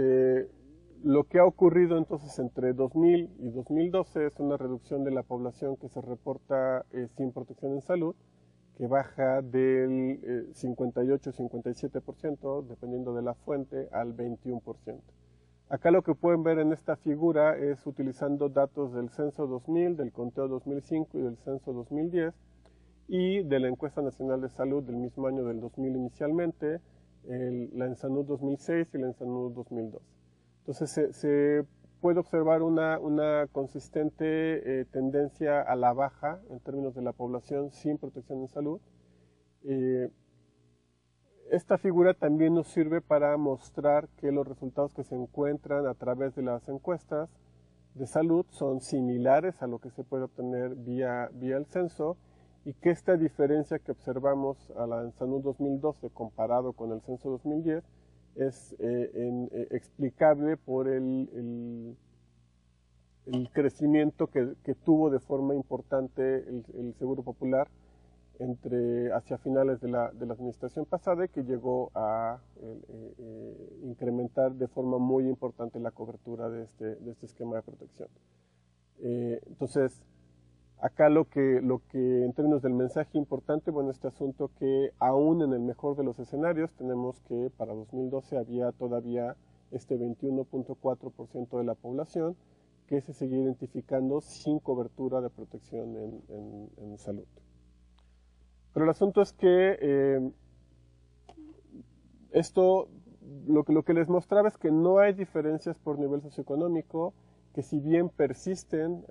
lo que ha ocurrido entonces entre 2000 y 2012, es una reducción de la población que se reporta sin protección en salud, que baja del 58-57%, dependiendo de la fuente, al 21%. Acá lo que pueden ver en esta figura es utilizando datos del Censo 2000, del Conteo 2005 y del Censo 2010, y de la Encuesta Nacional de Salud del mismo año del 2000 inicialmente, la ENSANUD 2006 y la ENSANUD 2012. Entonces se puede observar una consistente tendencia a la baja en términos de la población sin protección en salud. esta figura también nos sirve para mostrar que los resultados que se encuentran a través de las encuestas de salud son similares a lo que se puede obtener vía el censo, y que esta diferencia que observamos en Salud 2012 comparado con el censo 2010 es explicable por el crecimiento que tuvo de forma importante el Seguro Popular hacia finales de la administración pasada, y que llegó a incrementar de forma muy importante la cobertura de este esquema de protección. Entonces, acá lo que en términos del mensaje importante, bueno, este asunto que aún en el mejor de los escenarios tenemos que para 2012 había todavía este 21.4% de la población que se seguía identificando sin cobertura de protección en salud. Pero el asunto es que esto, lo que les mostraba es que no hay diferencias por nivel socioeconómico, que si bien persisten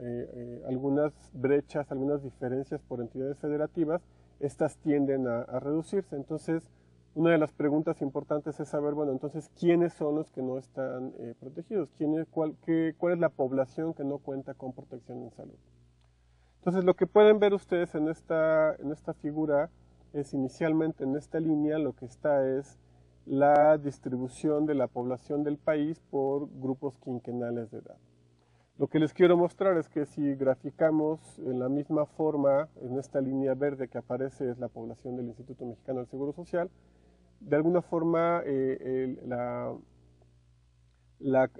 algunas brechas, algunas diferencias por entidades federativas, estas tienden a reducirse. Entonces, una de las preguntas importantes es saber, bueno, entonces, ¿quiénes son los que no están protegidos? ¿Cuál es la población que no cuenta con protección en salud? Entonces, lo que pueden ver ustedes en esta figura es inicialmente en esta línea lo que está es la distribución de la población del país por grupos quinquenales de edad. Lo que les quiero mostrar es que si graficamos en la misma forma, en esta línea verde que aparece es la población del Instituto Mexicano del Seguro Social, de alguna forma la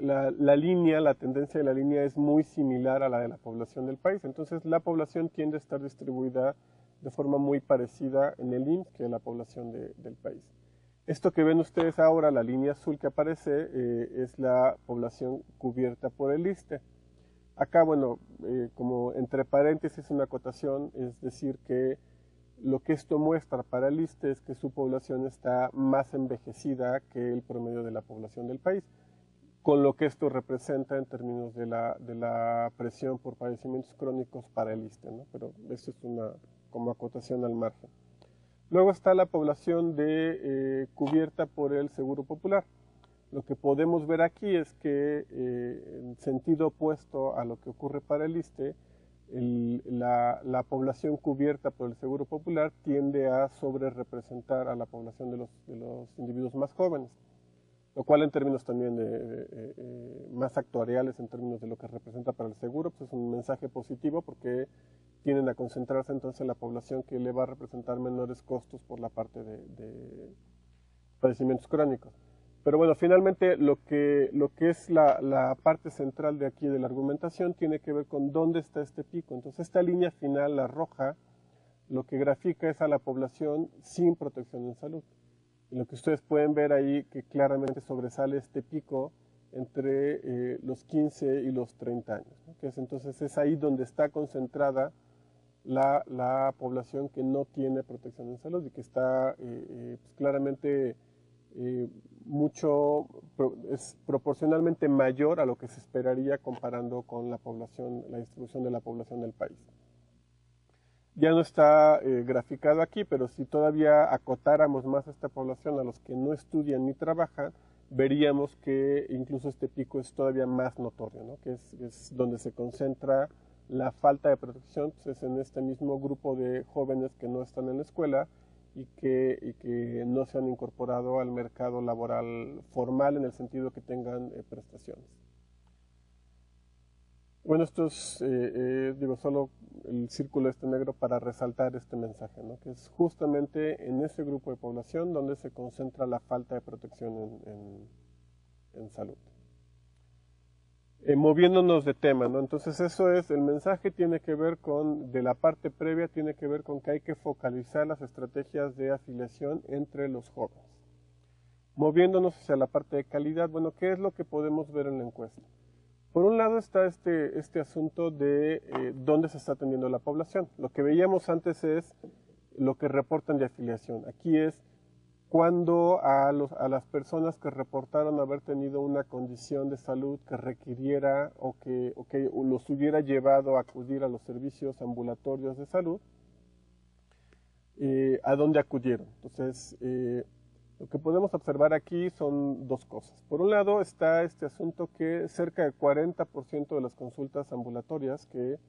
tendencia de la línea es muy similar a la de la población del país. Entonces la población tiende a estar distribuida de forma muy parecida en el IMSS que la población del país. Esto que ven ustedes ahora, la línea azul que aparece, es la población cubierta por el ISSSTE. Acá, bueno, como entre paréntesis una acotación, es decir que lo que esto muestra para el ISSSTE es que su población está más envejecida que el promedio de la población del país, con lo que esto representa en términos de la presión por padecimientos crónicos para el ISSSTE, ¿no? Pero esto es una como acotación al margen. Luego está la población cubierta por el Seguro Popular. Lo que podemos ver aquí es que en sentido opuesto a lo que ocurre para el ISSSTE, la población cubierta por el Seguro Popular tiende a sobrerepresentar a la población de los individuos más jóvenes, lo cual en términos también más actuariales, en términos de lo que representa para el seguro, pues es un mensaje positivo porque tienden a concentrarse entonces en la población que le va a representar menores costos por la parte de padecimientos crónicos. Pero bueno, finalmente lo que es la parte central de aquí de la argumentación tiene que ver con dónde está este pico. Entonces esta línea final, la roja, lo que grafica es a la población sin protección en salud. Y lo que ustedes pueden ver ahí que claramente sobresale este pico entre los 15 y los 30 años, ¿no? Entonces es ahí donde está concentrada la población que no tiene protección en salud y que está pues claramente es proporcionalmente mayor a lo que se esperaría comparando con la distribución de la población del país. Ya no está graficado aquí, pero si todavía acotáramos más a esta población, a los que no estudian ni trabajan, veríamos que incluso este pico es todavía más notorio, ¿no? Que es donde se concentra la falta de protección, pues es en este mismo grupo de jóvenes que no están en la escuela y que no se han incorporado al mercado laboral formal en el sentido que tengan prestaciones. Bueno, esto es, solo el círculo negro para resaltar este mensaje, ¿no? Que es justamente en ese grupo de población donde se concentra la falta de protección en salud. Moviéndonos de tema, ¿no? Entonces eso es, el mensaje tiene que ver de la parte previa, tiene que ver con que hay que focalizar las estrategias de afiliación entre los jóvenes. Moviéndonos hacia la parte de calidad, bueno, ¿qué es lo que podemos ver en la encuesta? Por un lado está este asunto de dónde se está atendiendo la población. Lo que veíamos antes es lo que reportan de afiliación. Aquí es cuando a las personas que reportaron haber tenido una condición de salud que requiriera o que los hubiera llevado a acudir a los servicios ambulatorios de salud, a dónde acudieron. Entonces, que podemos observar aquí son dos cosas. Por un lado está este asunto que cerca del 40% de las consultas ambulatorias, que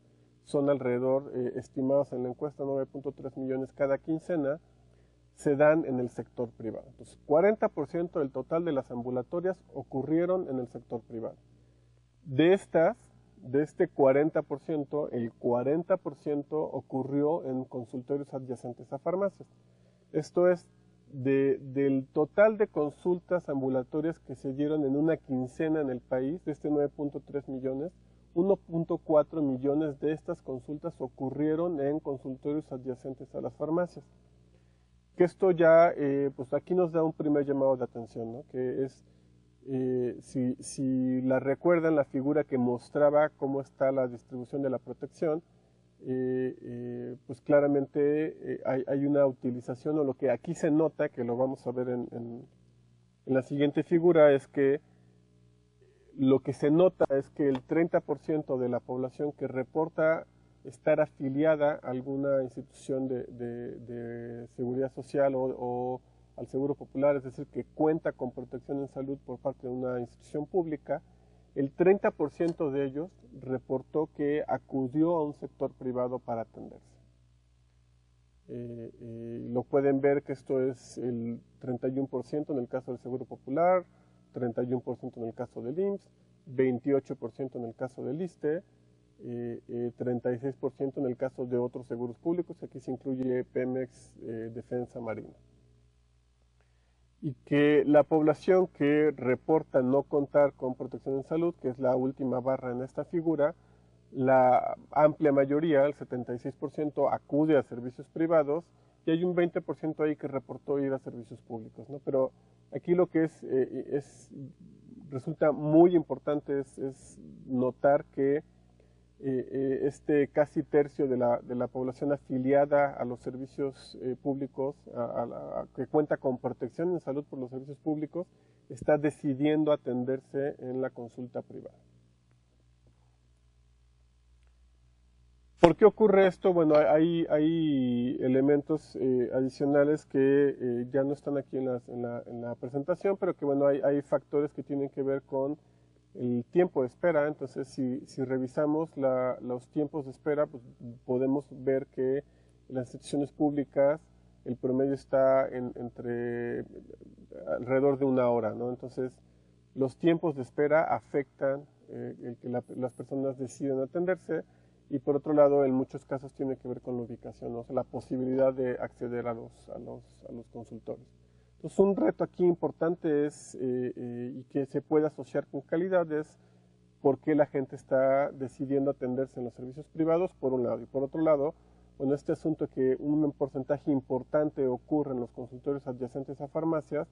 son alrededor, estimados en la encuesta, 9.3 millones cada quincena, se dan en el sector privado. Entonces, 40% del total de las ambulatorias ocurrieron en el sector privado. De este 40%, el 40% ocurrió en consultorios adyacentes a farmacias. Esto es, del total de consultas ambulatorias que se dieron en una quincena en el país, de este 9.3 millones, 1.4 millones de estas consultas ocurrieron en consultorios adyacentes a las farmacias. Que esto ya, pues aquí nos da un primer llamado de atención, ¿no? Que es, si la recuerdan, la figura que mostraba cómo está la distribución de la protección, pues claramente hay una utilización, o lo que aquí se nota, que lo vamos a ver en la siguiente figura, es que lo que se nota es que el 30% de la población que reporta estar afiliada a alguna institución de seguridad social o al Seguro Popular, es decir, que cuenta con protección en salud por parte de una institución pública, el 30% de ellos reportó que acudió a un sector privado para atenderse. Lo pueden ver que esto es el 31% en el caso del Seguro Popular, 31% en el caso del IMSS, 28% en el caso del ISSSTE, 36% en el caso de otros seguros públicos, aquí se incluye Pemex, Defensa, Marina. Y que la población que reporta no contar con protección en salud, que es la última barra en esta figura, la amplia mayoría, el 76%, acude a servicios privados y hay un 20% ahí que reportó ir a servicios públicos, ¿no? Pero aquí lo que resulta muy importante es notar que este casi tercio de la población afiliada a los servicios públicos, que cuenta con protección en salud por los servicios públicos, está decidiendo atenderse en la consulta privada. ¿Por qué ocurre esto? Bueno, hay elementos adicionales que ya no están aquí en la presentación, pero que bueno, hay factores que tienen que ver con el tiempo de espera. Entonces, si revisamos los tiempos de espera, pues podemos ver que en las instituciones públicas el promedio está entre alrededor de 1 hora, ¿no? Entonces, los tiempos de espera afectan el que las personas deciden atenderse, y por otro lado, en muchos casos tiene que ver con la ubicación, ¿no? O sea, la posibilidad de acceder a los consultorios. Entonces, un reto aquí importante es, y que se puede asociar con calidad, es por qué la gente está decidiendo atenderse en los servicios privados, por un lado. Y por otro lado, bueno, este asunto que un porcentaje importante ocurre en los consultorios adyacentes a farmacias,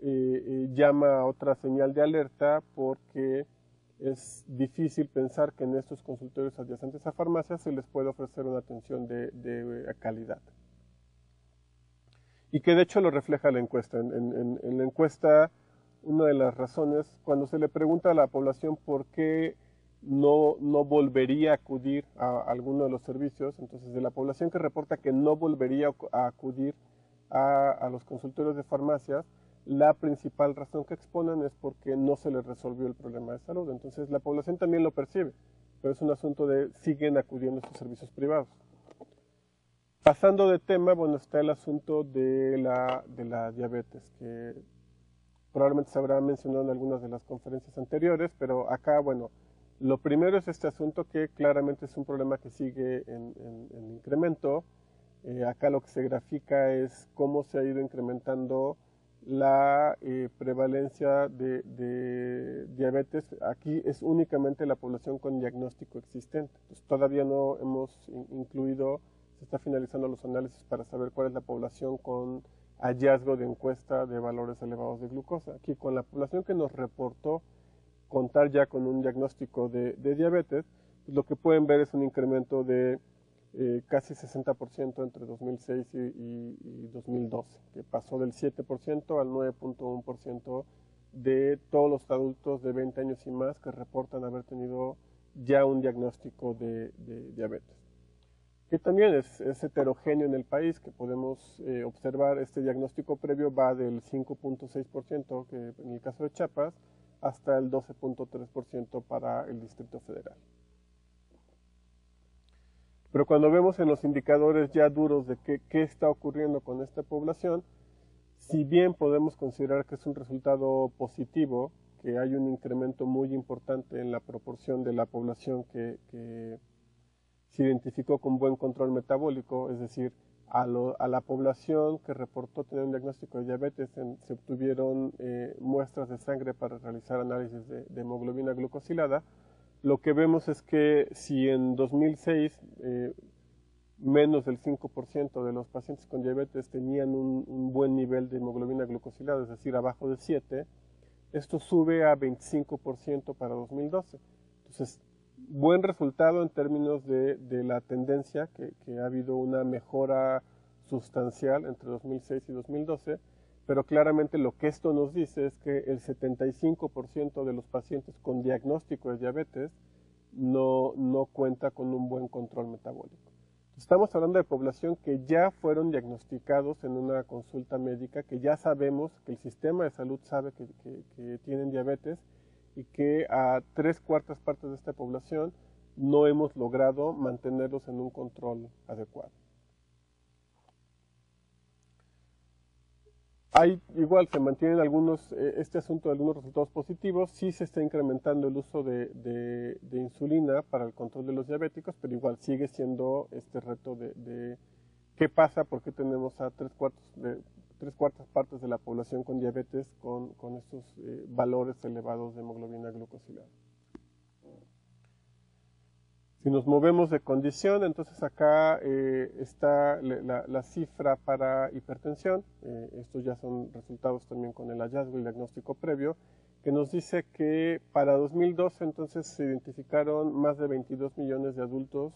llama a otra señal de alerta, porque es difícil pensar que en estos consultorios adyacentes a farmacias se les puede ofrecer una atención de calidad. Y que de hecho lo refleja la encuesta. En la encuesta, una de las razones, cuando se le pregunta a la población por qué no volvería a acudir a alguno de los servicios, entonces de la población que reporta que no volvería a acudir a los consultorios de farmacias, la principal razón que exponen es porque no se les resolvió el problema de salud. Entonces la población también lo percibe, pero es un asunto de siguen acudiendo a estos servicios privados. Pasando de tema, bueno, está el asunto de la diabetes, que probablemente se habrá mencionado en algunas de las conferencias anteriores, pero acá, bueno, lo primero es este asunto que claramente es un problema que sigue en incremento. Acá lo que se grafica es cómo se ha ido incrementando la prevalencia de diabetes. Aquí es únicamente la población con diagnóstico existente. Entonces, todavía no hemos incluido, se está finalizando los análisis para saber cuál es la población con hallazgo de encuesta de valores elevados de glucosa. Aquí con la población que nos reportó contar ya con un diagnóstico de diabetes, pues lo que pueden ver es un incremento de casi 60% entre 2006 y 2012, que pasó del 7% al 9.1% de todos los adultos de 20 años y más que reportan haber tenido ya un diagnóstico de diabetes. que también es heterogéneo en el país, que podemos observar. Este diagnóstico previo va del 5.6%, que en el caso de Chiapas, hasta el 12.3% para el Distrito Federal. Pero cuando vemos en los indicadores ya duros de qué está ocurriendo con esta población, si bien podemos considerar que es un resultado positivo, que hay un incremento muy importante en la proporción de la población que se identificó con buen control metabólico, es decir, a la población que reportó tener un diagnóstico de diabetes, se obtuvieron muestras de sangre para realizar análisis de hemoglobina glucosilada. Lo que vemos es que si en 2006 menos del 5% de los pacientes con diabetes tenían un buen nivel de hemoglobina glucosilada, es decir, abajo de 7, esto sube a 25% para 2012. Entonces, buen resultado en términos de la tendencia, que ha habido una mejora sustancial entre 2006 y 2012, pero claramente lo que esto nos dice es que el 75% de los pacientes con diagnóstico de diabetes no cuenta con un buen control metabólico. Estamos hablando de población que ya fueron diagnosticados en una consulta médica, que ya sabemos, que el sistema de salud sabe que tienen diabetes, y que a 3/4 partes de esta población no hemos logrado mantenerlos en un control adecuado. Igual se mantienen este asunto de algunos resultados positivos. Sí se está incrementando el uso de insulina para el control de los diabéticos, pero igual sigue siendo este reto de qué pasa, porque tenemos a 3/4 partes de la población con diabetes con estos valores elevados de hemoglobina glucosilada. Si nos movemos de condición, entonces acá está la cifra para hipertensión. Estos ya son resultados también con el hallazgo y el diagnóstico previo, que nos dice que para 2012 entonces se identificaron más de 22 millones de adultos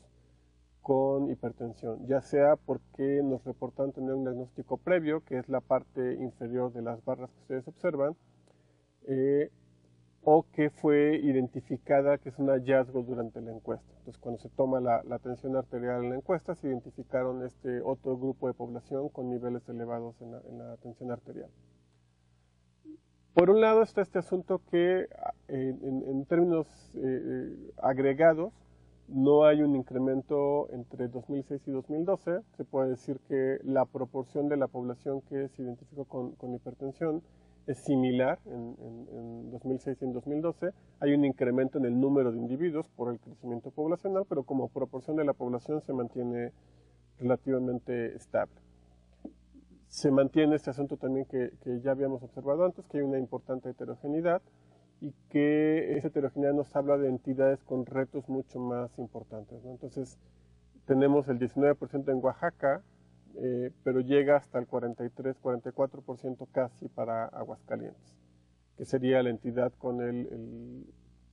con hipertensión, ya sea porque nos reportan tener un diagnóstico previo, que es la parte inferior de las barras que ustedes observan, o que fue identificada, que es un hallazgo durante la encuesta. Entonces, cuando se toma la tensión arterial en la encuesta, se identificaron este otro grupo de población con niveles elevados en la tensión arterial. Por un lado está este asunto que en términos agregados no hay un incremento entre 2006 y 2012. Se puede decir que la proporción de la población que se identificó con hipertensión es similar en 2006 y en 2012. Hay un incremento en el número de individuos por el crecimiento poblacional, pero como proporción de la población se mantiene relativamente estable. Se mantiene este asunto también que ya habíamos observado antes, que hay una importante heterogeneidad, y que esa heterogeneidad nos habla de entidades con retos mucho más importantes, ¿no? Entonces, tenemos el 19% en Oaxaca, pero llega hasta el 43-44% casi para Aguascalientes, que sería la entidad con el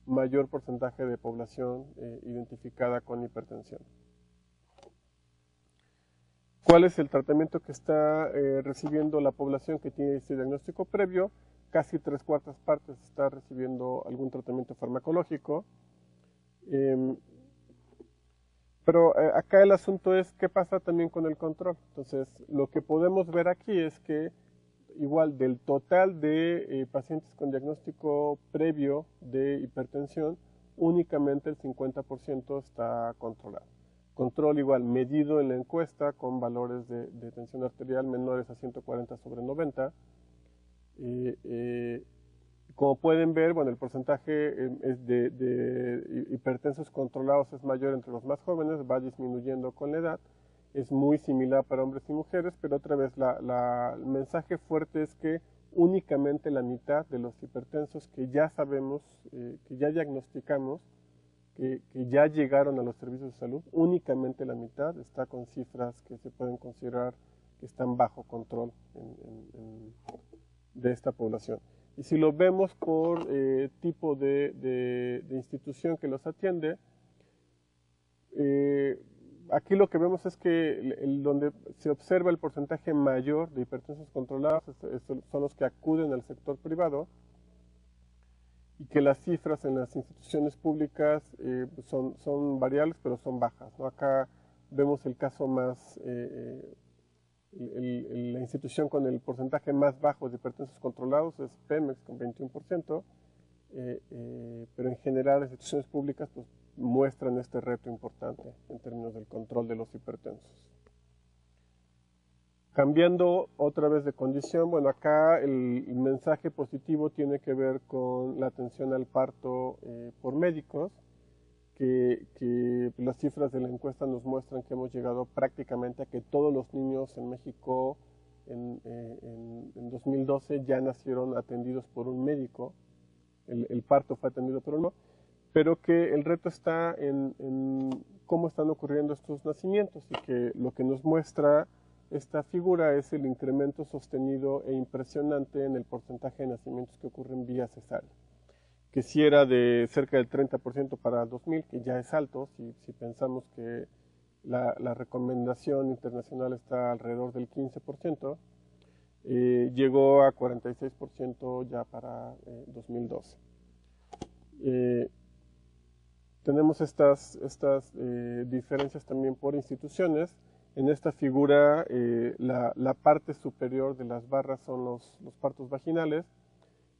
mayor porcentaje de población identificada con hipertensión. ¿Cuál es el tratamiento que está recibiendo la población que tiene este diagnóstico previo? Casi 3/4 partes está recibiendo algún tratamiento farmacológico. Pero acá el asunto es qué pasa también con el control. Entonces, lo que podemos ver aquí es que igual del total de pacientes con diagnóstico previo de hipertensión, únicamente el 50% está controlado. Control igual medido en la encuesta con valores de tensión arterial menores a 140/90. Como pueden ver, bueno, el porcentaje de hipertensos controlados es mayor entre los más jóvenes, va disminuyendo con la edad, es muy similar para hombres y mujeres, pero otra vez el mensaje fuerte es que únicamente la mitad de los hipertensos que ya sabemos, que ya diagnosticamos, que ya llegaron a los servicios de salud, únicamente la mitad está con cifras que se pueden considerar que están bajo control de esta población. Y si lo vemos por tipo de institución que los atiende, aquí lo que vemos es que donde se observa el porcentaje mayor de hipertensos controlados son los que acuden al sector privado, y que las cifras en las instituciones públicas son variables, pero son bajas, ¿no? Acá vemos el caso más, la institución con el porcentaje más bajo de hipertensos controlados es Pemex con 21%, pero en general las instituciones públicas pues, muestran este reto importante en términos del control de los hipertensos. Cambiando otra vez de condición, bueno, acá el mensaje positivo tiene que ver con la atención al parto por médicos, que las cifras de la encuesta nos muestran que hemos llegado prácticamente a que todos los niños en México en 2012 ya nacieron atendidos por un médico, el parto fue atendido por uno, pero que el reto está en cómo están ocurriendo estos nacimientos y que lo que nos muestra esta figura es el incremento sostenido e impresionante en el porcentaje de nacimientos que ocurren vía cesárea, que si era de cerca del 30% para 2000, que ya es alto, si pensamos que la recomendación internacional está alrededor del 15%, llegó a 46% ya para 2012. Tenemos estas diferencias también por instituciones. En esta figura, la parte superior de las barras son los partos vaginales.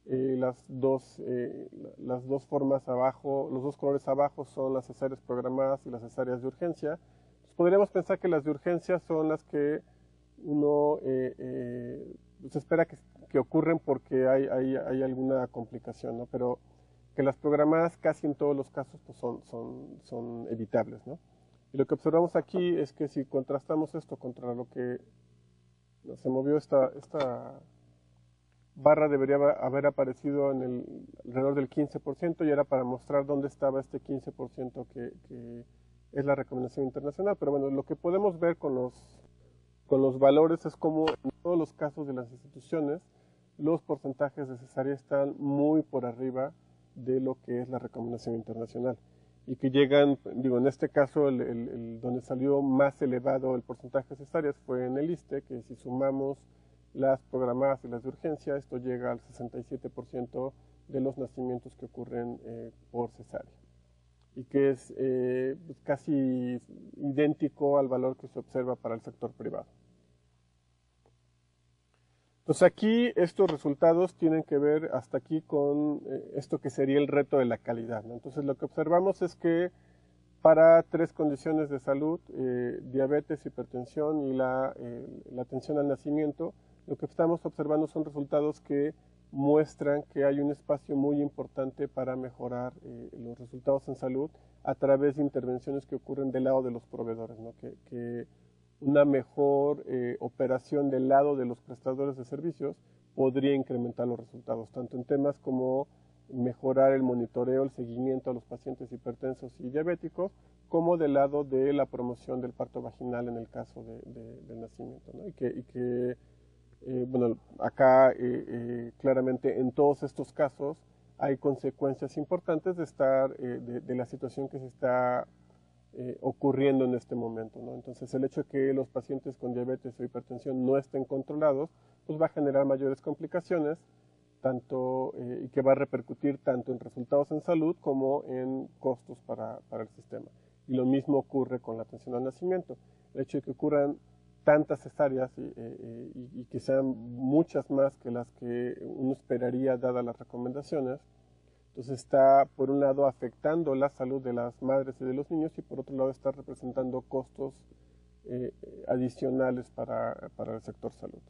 Las dos formas abajo, los dos colores abajo son las cesáreas programadas y las cesáreas de urgencia. Entonces, podríamos pensar que las de urgencia son las que uno se espera que ocurren porque hay alguna complicación, ¿no? Pero que las programadas casi en todos los casos pues, son evitables, ¿no? Y lo que observamos aquí es que si contrastamos esto contra lo que se movió esta barra debería haber aparecido alrededor del 15% y era para mostrar dónde estaba este 15% que es la recomendación internacional. Pero bueno, lo que podemos ver con los valores es como en todos los casos de las instituciones los porcentajes de cesárea están muy por arriba de lo que es la recomendación internacional. Y que llegan, digo, en este caso, donde salió más elevado el porcentaje de cesáreas fue en el ISSSTE, que si sumamos las programadas y las de urgencia, esto llega al 67% de los nacimientos que ocurren por cesárea. Y que es casi idéntico al valor que se observa para el sector privado. Entonces aquí estos resultados tienen que ver hasta aquí con esto que sería el reto de la calidad, ¿no? Entonces lo que observamos es que para 3 condiciones de salud, diabetes, hipertensión y la atención al nacimiento, lo que estamos observando son resultados que muestran que hay un espacio muy importante para mejorar los resultados en salud a través de intervenciones que ocurren del lado de los proveedores, ¿no? Que una mejor operación del lado de los prestadores de servicios podría incrementar los resultados, tanto en temas como mejorar el monitoreo, el seguimiento a los pacientes hipertensos y diabéticos, como del lado de la promoción del parto vaginal en el caso del nacimiento, ¿no? Bueno, acá claramente en todos estos casos hay consecuencias importantes de la situación que se está ocurriendo en este momento, ¿no? Entonces el hecho de que los pacientes con diabetes o hipertensión no estén controlados, pues va a generar mayores complicaciones, y que va a repercutir tanto en resultados en salud como en costos para el sistema. Y lo mismo ocurre con la atención al nacimiento. El hecho de que ocurran tantas cesáreas y que sean muchas más que las que uno esperaría dadas las recomendaciones, entonces está, por un lado, afectando la salud de las madres y de los niños y por otro lado está representando costos adicionales para el sector salud.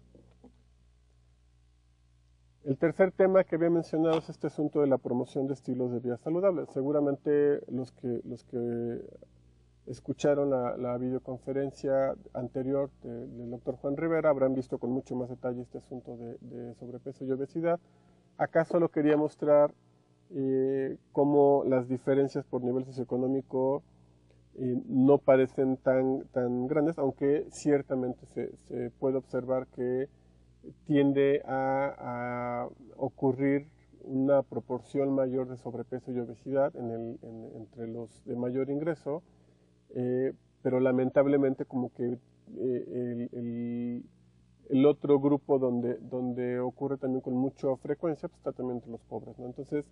El tercer tema que había mencionado es este asunto de la promoción de estilos de vida saludables. Seguramente los que escucharon la videoconferencia anterior del doctor Juan Rivera habrán visto con mucho más detalle este asunto de sobrepeso y obesidad. Acá solo quería mostrar cómo las diferencias por nivel socioeconómico no parecen tan grandes, aunque ciertamente se puede observar que tiende a ocurrir una proporción mayor de sobrepeso y obesidad entre los de mayor ingreso, pero lamentablemente como que el otro grupo donde ocurre también con mucha frecuencia pues está también entre los pobres, ¿no? Entonces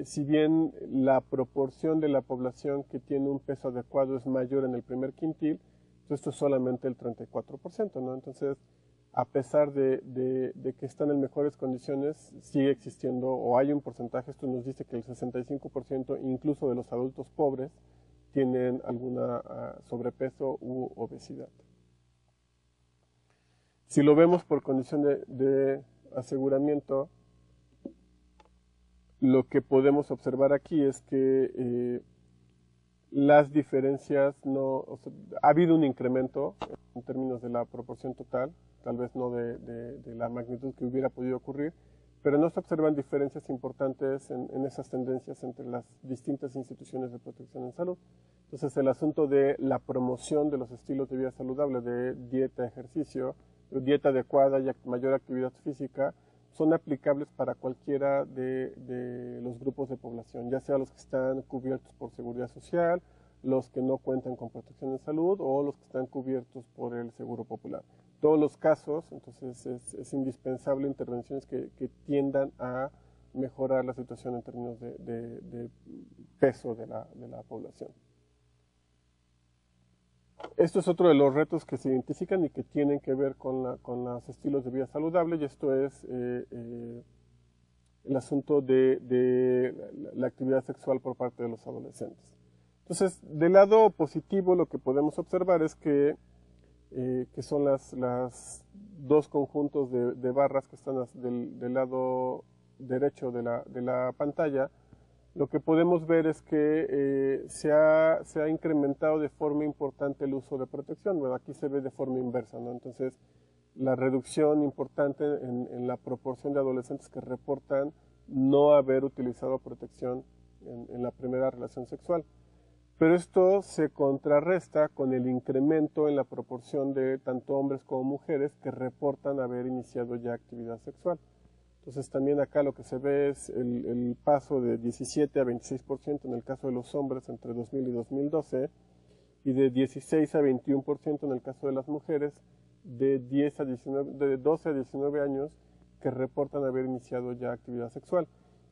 si bien la proporción de la población que tiene un peso adecuado es mayor en el primer quintil, pues esto es solamente el 34%, ¿no? Entonces, a pesar de que están en mejores condiciones, sigue existiendo, o hay un porcentaje, esto nos dice que el 65% incluso de los adultos pobres tienen alguna sobrepeso u obesidad. Si lo vemos por condición de aseguramiento, lo que podemos observar aquí es que las diferencias o sea, ha habido un incremento en términos de la proporción total, tal vez no de la magnitud que hubiera podido ocurrir, pero no se observan diferencias importantes en esas tendencias entre las distintas instituciones de protección en salud. Entonces, el asunto de la promoción de los estilos de vida saludable, de dieta, ejercicio, dieta adecuada y mayor actividad física, son aplicables para cualquiera de los grupos de población, ya sea los que están cubiertos por seguridad social, los que no cuentan con protección en salud o los que están cubiertos por el seguro popular. Todos los casos, entonces es indispensable intervenciones que tiendan a mejorar la situación en términos de peso de la población. Esto es otro de los retos que se identifican y que tienen que ver con los estilos de vida saludable, y esto es el asunto de la actividad sexual por parte de los adolescentes. Entonces, del lado positivo, lo que podemos observar es que son las dos conjuntos de barras que están del lado derecho de la pantalla. Lo que podemos ver es que se ha incrementado de forma importante el uso de protección. Bueno, aquí se ve de forma inversa, ¿no? Entonces, la reducción importante en la proporción de adolescentes que reportan no haber utilizado protección en la primera relación sexual. Pero esto se contrarresta con el incremento en la proporción de tanto hombres como mujeres que reportan haber iniciado ya actividad sexual. Entonces también acá lo que se ve es el paso de 17 a 26% en el caso de los hombres entre 2000 y 2012 y de 16 a 21% en el caso de las mujeres de 12 a 19 años que reportan haber iniciado ya actividad sexual.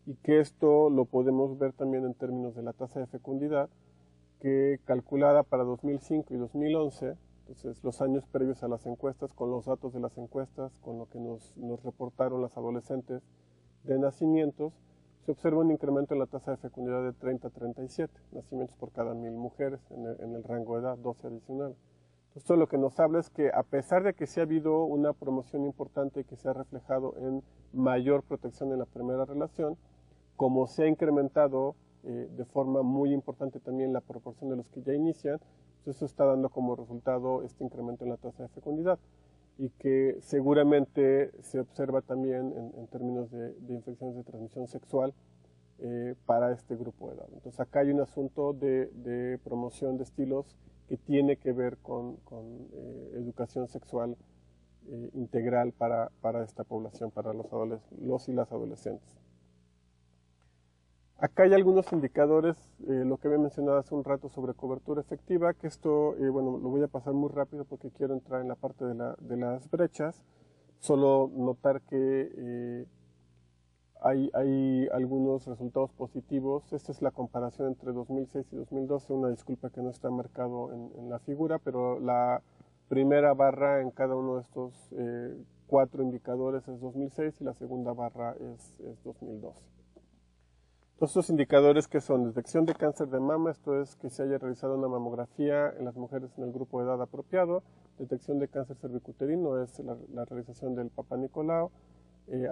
Y que esto lo podemos ver también en términos de la tasa de fecundidad, que calculada para 2005 y 2011, entonces los años previos a las encuestas, con los datos de las encuestas, con lo que nos reportaron las adolescentes de nacimientos, se observa un incremento en la tasa de fecundidad de 30 a 37 nacimientos por cada 1000 mujeres en el rango de edad 12 a 19. Entonces, esto lo que nos habla es que a pesar de que sí ha habido una promoción importante que se ha reflejado en mayor protección en la primera relación, como se ha incrementado de forma muy importante también la proporción de los que ya inician, pues eso está dando como resultado este incremento en la tasa de fecundidad y que seguramente se observa también en términos de infecciones de transmisión sexual para este grupo de edad. Entonces acá hay un asunto de promoción de estilos que tiene que ver con educación sexual integral para esta población, para los y las adolescentes. Acá hay algunos indicadores, lo que había mencionado hace un rato sobre cobertura efectiva, que esto, bueno, lo voy a pasar muy rápido porque quiero entrar en la parte de las brechas. Solo notar que hay algunos resultados positivos. Esta es la comparación entre 2006 y 2012, una disculpa que no está marcado en la figura, pero la primera barra en cada uno de estos 4 indicadores es 2006 y la segunda barra es 2012. Estos indicadores que son detección de cáncer de mama, esto es que se haya realizado una mamografía en las mujeres en el grupo de edad apropiado, detección de cáncer cervicuterino es la realización del Papá Nicolau,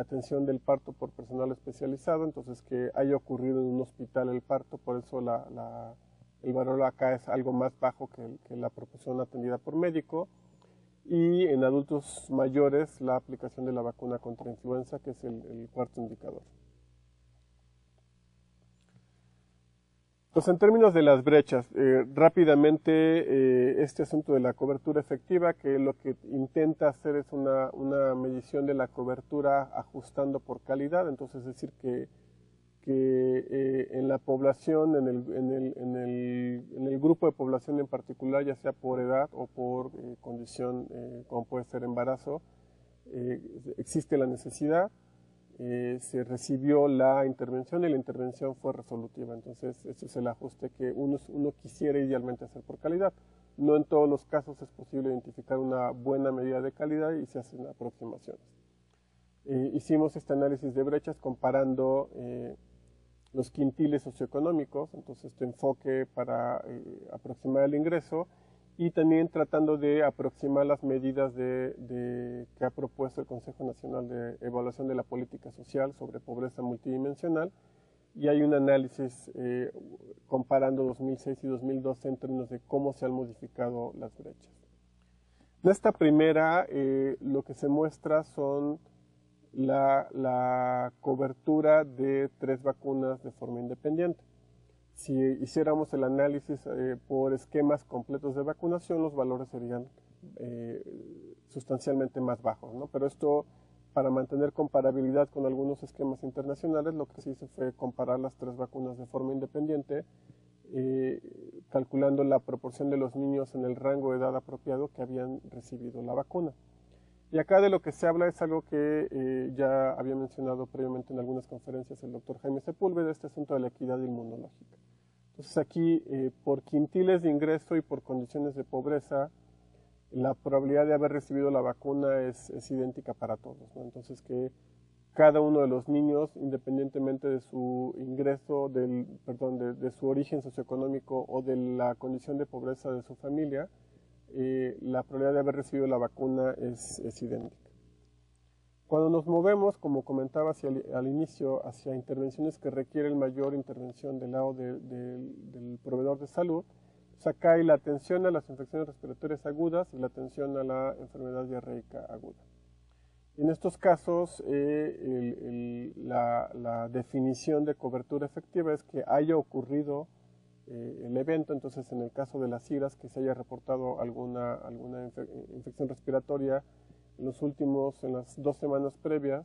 atención del parto por personal especializado, entonces que haya ocurrido en un hospital el parto, por eso el valor acá es algo más bajo que la proporción atendida por médico, y en adultos mayores la aplicación de la vacuna contra influenza, que es el cuarto indicador. Pues en términos de las brechas, rápidamente este asunto de la cobertura efectiva, que lo que intenta hacer es una medición de la cobertura ajustando por calidad, entonces es decir que en la población, en el grupo de población en particular, ya sea por edad o por condición como puede ser embarazo, existe la necesidad se recibió la intervención y la intervención fue resolutiva. Entonces, este es el ajuste que uno quisiera idealmente hacer por calidad. No en todos los casos es posible identificar una buena medida de calidad y se hacen aproximaciones. Hicimos este análisis de brechas comparando los quintiles socioeconómicos, entonces este enfoque para aproximar el ingreso, y también tratando de aproximar las medidas que ha propuesto el Consejo Nacional de Evaluación de la Política Social sobre pobreza multidimensional, y hay un análisis comparando 2006 y 2012 en términos de cómo se han modificado las brechas. En esta primera, lo que se muestra son la cobertura de 3 vacunas de forma independiente. Si hiciéramos el análisis por esquemas completos de vacunación, los valores serían sustancialmente más bajos, ¿no? Pero esto, para mantener comparabilidad con algunos esquemas internacionales, lo que se hizo fue comparar las 3 vacunas de forma independiente, calculando la proporción de los niños en el rango de edad apropiado que habían recibido la vacuna. Y acá de lo que se habla es algo que ya había mencionado previamente en algunas conferencias el doctor Jaime Sepúlveda, este asunto de la equidad inmunológica. Entonces aquí, por quintiles de ingreso y por condiciones de pobreza, la probabilidad de haber recibido la vacuna es idéntica para todos, ¿no? Entonces que cada uno de los niños, independientemente de su ingreso, de su origen socioeconómico o de la condición de pobreza de su familia, la probabilidad de haber recibido la vacuna es idéntica. Cuando nos movemos, como comentaba al inicio, hacia intervenciones que requieren mayor intervención del lado del proveedor de salud, pues acá hay la atención a las infecciones respiratorias agudas y la atención a la enfermedad diarreica aguda. En estos casos, la definición de cobertura efectiva es que haya ocurrido el evento. Entonces, en el caso de las ciras, que se haya reportado alguna infección respiratoria en las 2 semanas previas.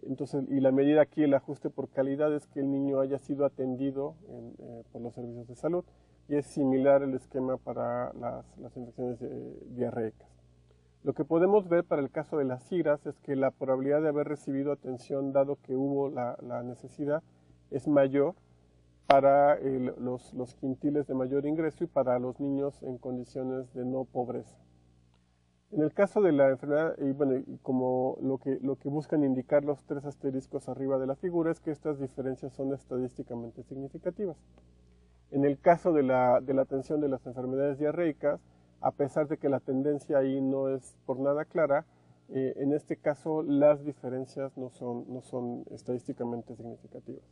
Entonces, y la medida aquí, el ajuste por calidad, es que el niño haya sido atendido por los servicios de salud, y es similar el esquema para las infecciones diarreicas. Lo que podemos ver para el caso de las ciras es que la probabilidad de haber recibido atención, dado que hubo la necesidad, es mayor para los quintiles de mayor ingreso y para los niños en condiciones de no pobreza. En el caso de la enfermedad, y bueno, como lo que buscan indicar los 3 asteriscos arriba de la figura, es que estas diferencias son estadísticamente significativas. En el caso de la atención de las enfermedades diarreicas, a pesar de que la tendencia ahí no es por nada clara, en este caso las diferencias no son estadísticamente significativas.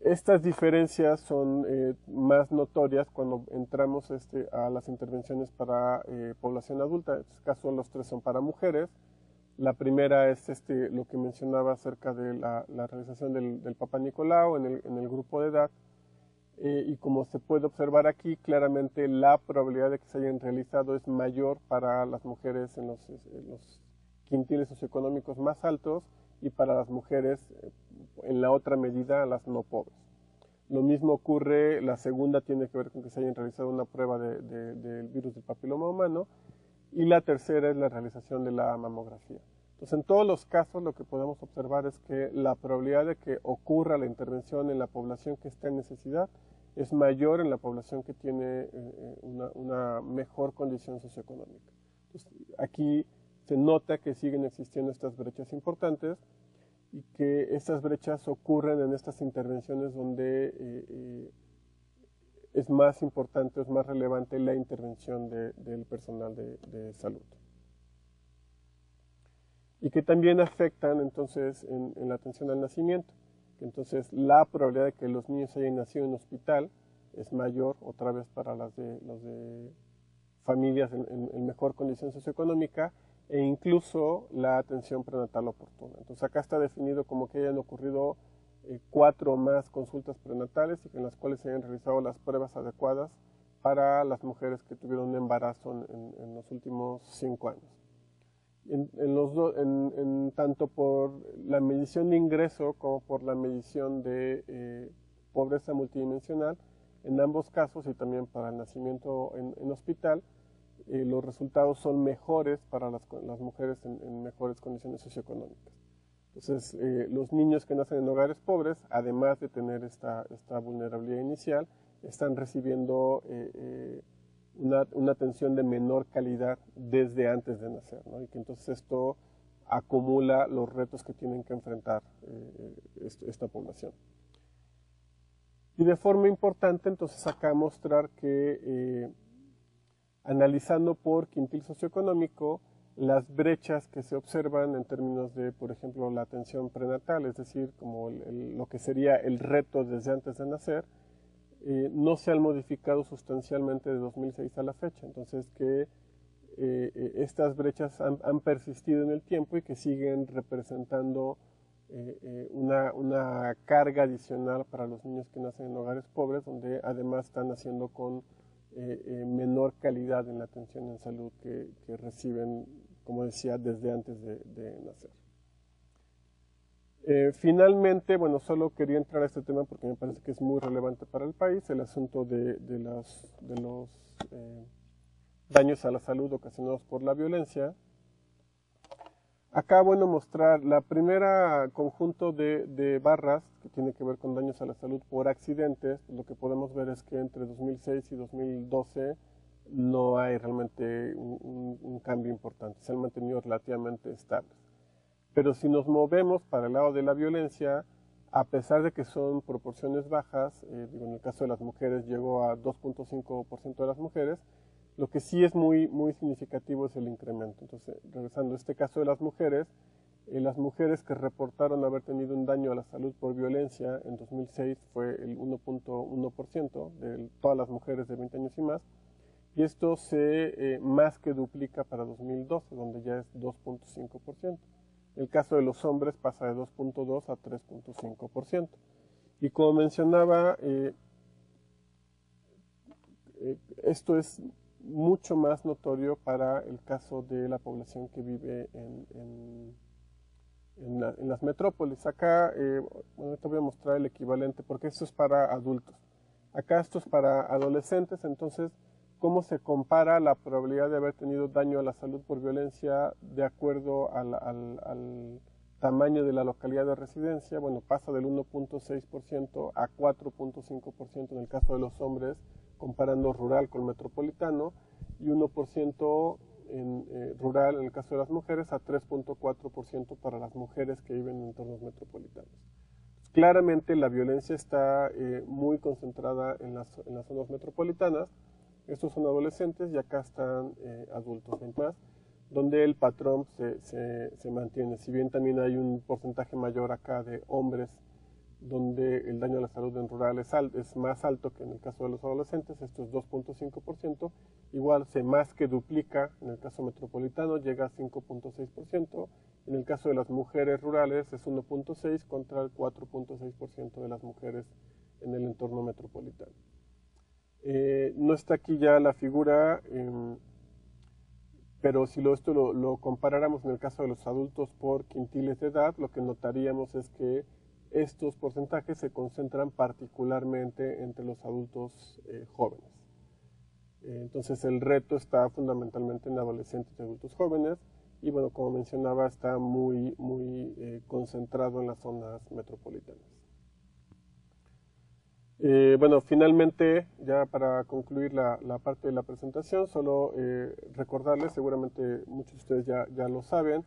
Estas diferencias son más notorias cuando entramos a las intervenciones para población adulta. En este caso, los 3 son para mujeres. La primera es lo que mencionaba acerca de la realización del Papá Nicolau en el grupo de edad. Y como se puede observar aquí, claramente la probabilidad de que se hayan realizado es mayor para las mujeres en los quintiles socioeconómicos más altos, y para las mujeres en la otra medida, las no pobres. Lo mismo ocurre, la segunda tiene que ver con que se hayan realizado una prueba del virus del papiloma humano, y la tercera es la realización de la mamografía. Entonces, en todos los casos lo que podemos observar es que la probabilidad de que ocurra la intervención en la población que está en necesidad es mayor en la población que tiene una mejor condición socioeconómica. Entonces, aquí se nota que siguen existiendo estas brechas importantes, y que estas brechas ocurren en estas intervenciones donde es más importante, es más relevante la intervención del personal de salud. Y que también afectan entonces en la atención al nacimiento. Entonces, la probabilidad de que los niños hayan nacido en hospital es mayor, otra vez para los de familias en mejor condición socioeconómica, e incluso la atención prenatal oportuna. Entonces, acá está definido como que hayan ocurrido 4 o más consultas prenatales, y en las cuales se hayan realizado las pruebas adecuadas para las mujeres que tuvieron un embarazo en los últimos 5 años. Tanto por la medición de ingreso como por la medición de pobreza multidimensional, en ambos casos, y también para el nacimiento en hospital, los resultados son mejores para las mujeres en mejores condiciones socioeconómicas. Entonces, los niños que nacen en hogares pobres, además de tener esta vulnerabilidad inicial, están recibiendo una atención de menor calidad desde antes de nacer, ¿no? Y que entonces esto acumula los retos que tienen que enfrentar esta población. Y de forma importante, entonces acá mostrar que analizando por quintil socioeconómico las brechas que se observan en términos de, por ejemplo, la atención prenatal, es decir, como lo que sería el reto desde antes de nacer, no se han modificado sustancialmente de 2006 a la fecha. Entonces, que estas brechas han persistido en el tiempo y que siguen representando una carga adicional para los niños que nacen en hogares pobres, donde además están naciendo con menor calidad en la atención en salud que reciben, como decía, desde antes de nacer. Finalmente, bueno, solo quería entrar a este tema porque me parece que es muy relevante para el país, el asunto de los daños a la salud ocasionados por la violencia. Acá, bueno, mostrar la primera conjunto de barras que tiene que ver con daños a la salud por accidentes. Lo que podemos ver es que entre 2006 y 2012 no hay realmente un cambio importante, se han mantenido relativamente estables. Pero si nos movemos para el lado de la violencia, a pesar de que son proporciones bajas, digo, en el caso de las mujeres llegó a 2.5% de las mujeres, lo que sí es muy significativo es el incremento. Entonces, regresando a este caso de las mujeres que reportaron haber tenido un daño a la salud por violencia en 2006 fue el 1.1% de todas las mujeres de 20 años y más, y esto se más que duplica para 2012, donde ya es 2.5%. El caso de los hombres pasa de 2.2 a 3.5%. Y como mencionaba, esto es mucho más notorio para el caso de la población que vive en las metrópolis. Acá, bueno, te voy a mostrar el equivalente, porque esto es para adultos. Acá esto es para adolescentes, entonces, ¿cómo se compara la probabilidad de haber tenido daño a la salud por violencia de acuerdo al tamaño de la localidad de residencia? Bueno, pasa del 1.6% a 4.5% en el caso de los hombres, comparando rural con metropolitano, y 1% en rural en el caso de las mujeres, a 3.4% para las mujeres que viven en entornos metropolitanos. Claramente la violencia está muy concentrada en las zonas metropolitanas. Estos son adolescentes y acá están adultos, más, donde el patrón se mantiene. Si bien también hay un porcentaje mayor acá de hombres, donde el daño a la salud en rural es más alto que en el caso de los adolescentes, esto es 2.5%, igual se más que duplica en el caso metropolitano, llega a 5.6%, en el caso de las mujeres rurales es 1.6% contra el 4.6% de las mujeres en el entorno metropolitano. No está aquí ya la figura, pero si esto lo comparáramos en el caso de los adultos por quintiles de edad, lo que notaríamos es que estos porcentajes se concentran particularmente entre los adultos jóvenes. Entonces el reto está fundamentalmente en adolescentes y adultos jóvenes y bueno, como mencionaba, está muy concentrado en las zonas metropolitanas. Bueno, finalmente, ya para concluir la parte de la presentación, solo recordarles, seguramente muchos de ustedes ya lo saben,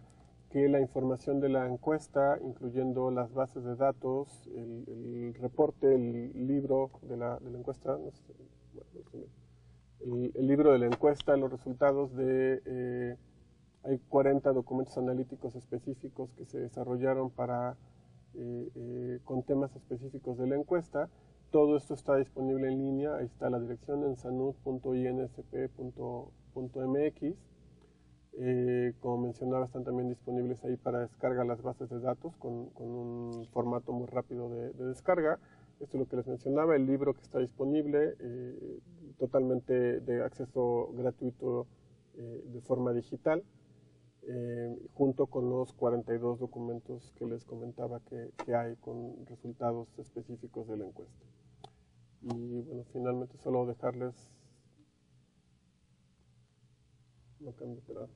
que la información de la encuesta, incluyendo las bases de datos, el reporte, el libro de la encuesta, no sé, bueno, el libro de la encuesta, los resultados hay 40 documentos analíticos específicos que se desarrollaron con temas específicos de la encuesta. Todo esto está disponible en línea, ahí está la dirección en sanud.insp.mx. Como mencionaba, están también disponibles ahí para descarga las bases de datos con un formato muy rápido de descarga. Esto es lo que les mencionaba, el libro que está disponible, totalmente de acceso gratuito de forma digital, junto con los 42 documentos que les comentaba que hay con resultados específicos de la encuesta. Y bueno, finalmente solo dejarles no cambia, pero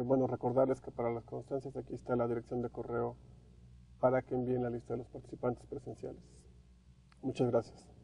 bueno, recordarles que para las constancias aquí está la dirección de correo para que envíen la lista de los participantes presenciales. Muchas gracias.